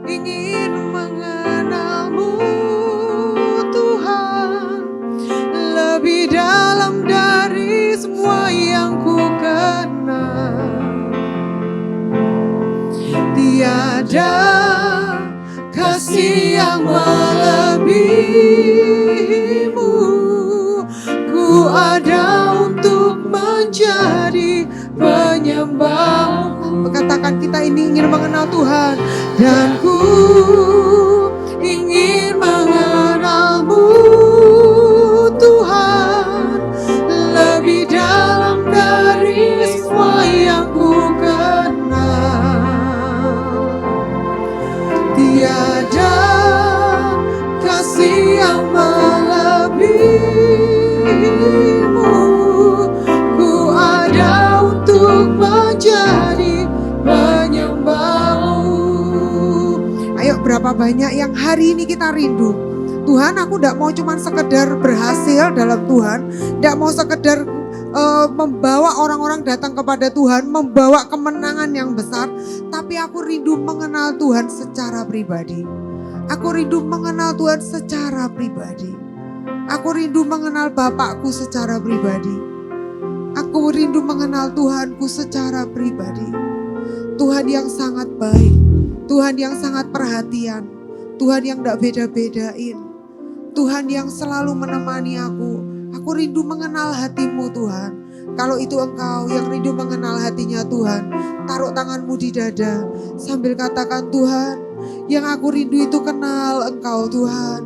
ingin mengenalmu Tuhan lebih dalam dari semua yang ku kenal. Tiada kasih yang melebihimu. Ku ada untuk menjadi penyembah. Katakan kita ini ingin mengenal Tuhan. Dan ku ingin mengenalmu Tuhan lebih dalam dari semua yang ku kenal. Tiada kasih yang melebihimu. Ku ada untuk menjadi penyembahmu. Ayo berapa banyak yang hari ini kita rindu. Tuhan, aku tidak mau cuma sekedar berhasil dalam Tuhan. Tidak mau sekedar membawa orang-orang datang kepada Tuhan. Membawa kemenangan yang besar. Tapi aku rindu mengenal Tuhan secara pribadi. Aku rindu mengenal Tuhan secara pribadi. Aku rindu mengenal Bapakku secara pribadi. Aku rindu mengenal Tuhanku secara pribadi. Tuhan yang sangat baik. Tuhan yang sangat perhatian. Tuhan yang tidak beda-bedain. Tuhan yang selalu menemani aku. Aku rindu mengenal hatimu Tuhan. Kalau itu engkau yang rindu mengenal hatinya Tuhan, taruh tanganmu di dada sambil katakan, Tuhan, yang aku rindu itu kenal engkau Tuhan.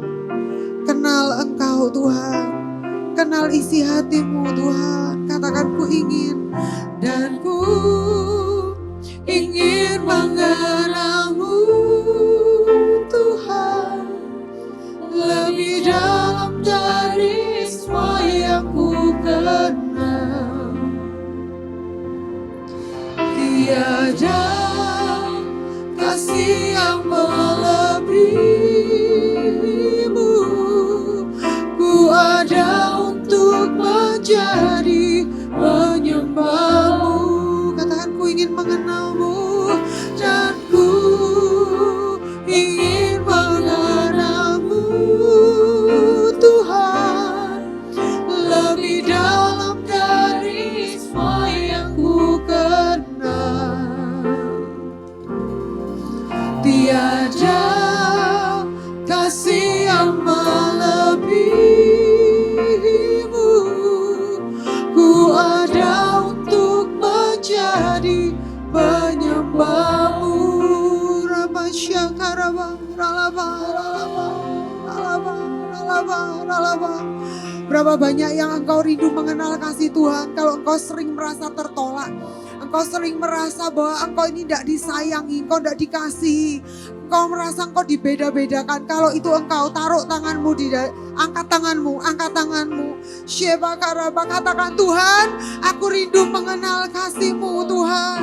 Kenal engkau Tuhan. Kenal isi hatimu Tuhan. Katakan ku ingin dan ku ingin mengenalmu Tuhan lebih dalam dari semua yang ku kenal. Tiada kasih yang melebihimu. Ku ada untuk menjadi penyembahmu. Katakan ku ingin mengenalmu dan ku ingin mengenalmu Tuhan lebih dalam dari semua yang ku kenal. Tiada kasih yang melebihimu. Ku ada untuk menjadi penyembahmu. Rabba syakaraba, ralaba, ralaba, ralaba, ralaba, ralaba. Berapa banyak yang engkau rindu mengenal kasih Tuhan. Kalau engkau sering merasa tertolak, engkau sering merasa bahwa engkau ini tidak disayangi, engkau tidak dikasihi, engkau merasa engkau dibeda-bedakan. Kalau itu engkau taruh tanganmu angkat tanganmu. Syeba karaba, katakan, Tuhan, aku rindu mengenal kasih-Mu Tuhan.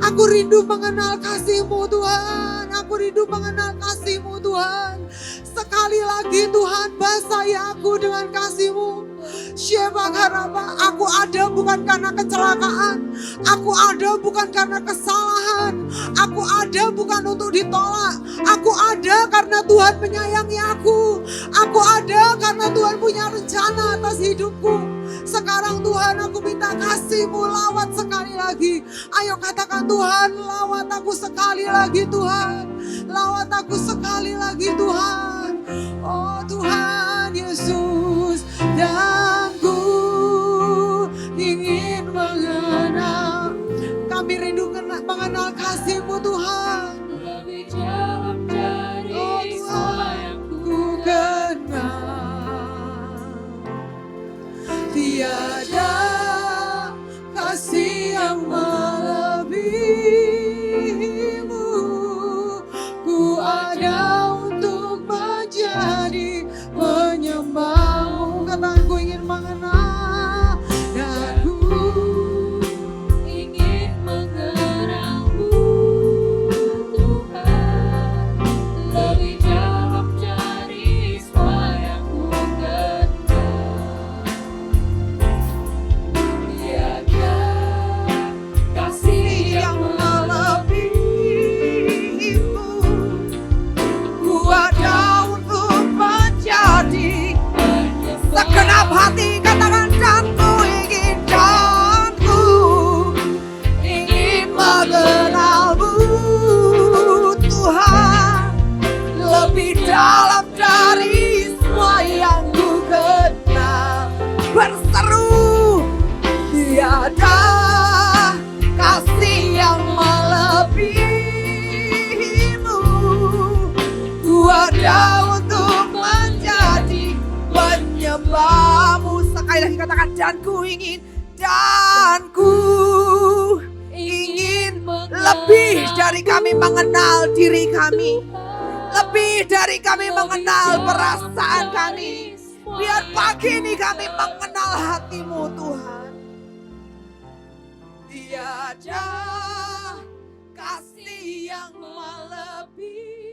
Aku rindu mengenal kasih-Mu Tuhan. Aku rindu mengenal kasih-Mu Tuhan. Sekali lagi Tuhan, basahi aku dengan kasih-Mu. Shebakaraba, aku ada bukan karena kecelakaan. Aku ada bukan karena kesalahan. Aku ada bukan untuk ditolak. Aku ada karena Tuhan menyayangi aku. Aku ada karena Tuhan punya rencana atas hidupku. Sekarang Tuhan, aku minta kasih-Mu lawat sekali lagi. Ayo katakan, Tuhan, lawat aku sekali lagi Tuhan. Lawat aku sekali lagi Tuhan. Oh Tuhan Yesus, dan ku ingin mengenal. Kami rindu mengenal kasih-Mu Tuhan. Lebih dalam dari semua yang ku kenal. Tiada kasih yang melebihi-Mu. Ku ada untuk menjadi penyembah-Mu. Katakan, ku ingin mengenal dan ku ingin mengenal-Mu Tuhan. Lebih dalam dari semua yang ku kenal. Tiada kasih yang melebihi-Mu. Ku ada untuk menjadi segenap hati. Katakan, dan ku ingin mengenal-Mu Tuhan. Lebih dalam dari semua yang ku kenal. Berseru, tiada kasih yang melebihi-Mu. Ku ada untuk menjadi penyembah-Mu. Sekali lagi katakan, dan ku ingin lebih dari kami mengenal diri kami. Lebih dari kami mengenal perasaan kami. Biar pagi ini kami mengenal hati-Mu Tuhan. Tiada kasih yang melebihi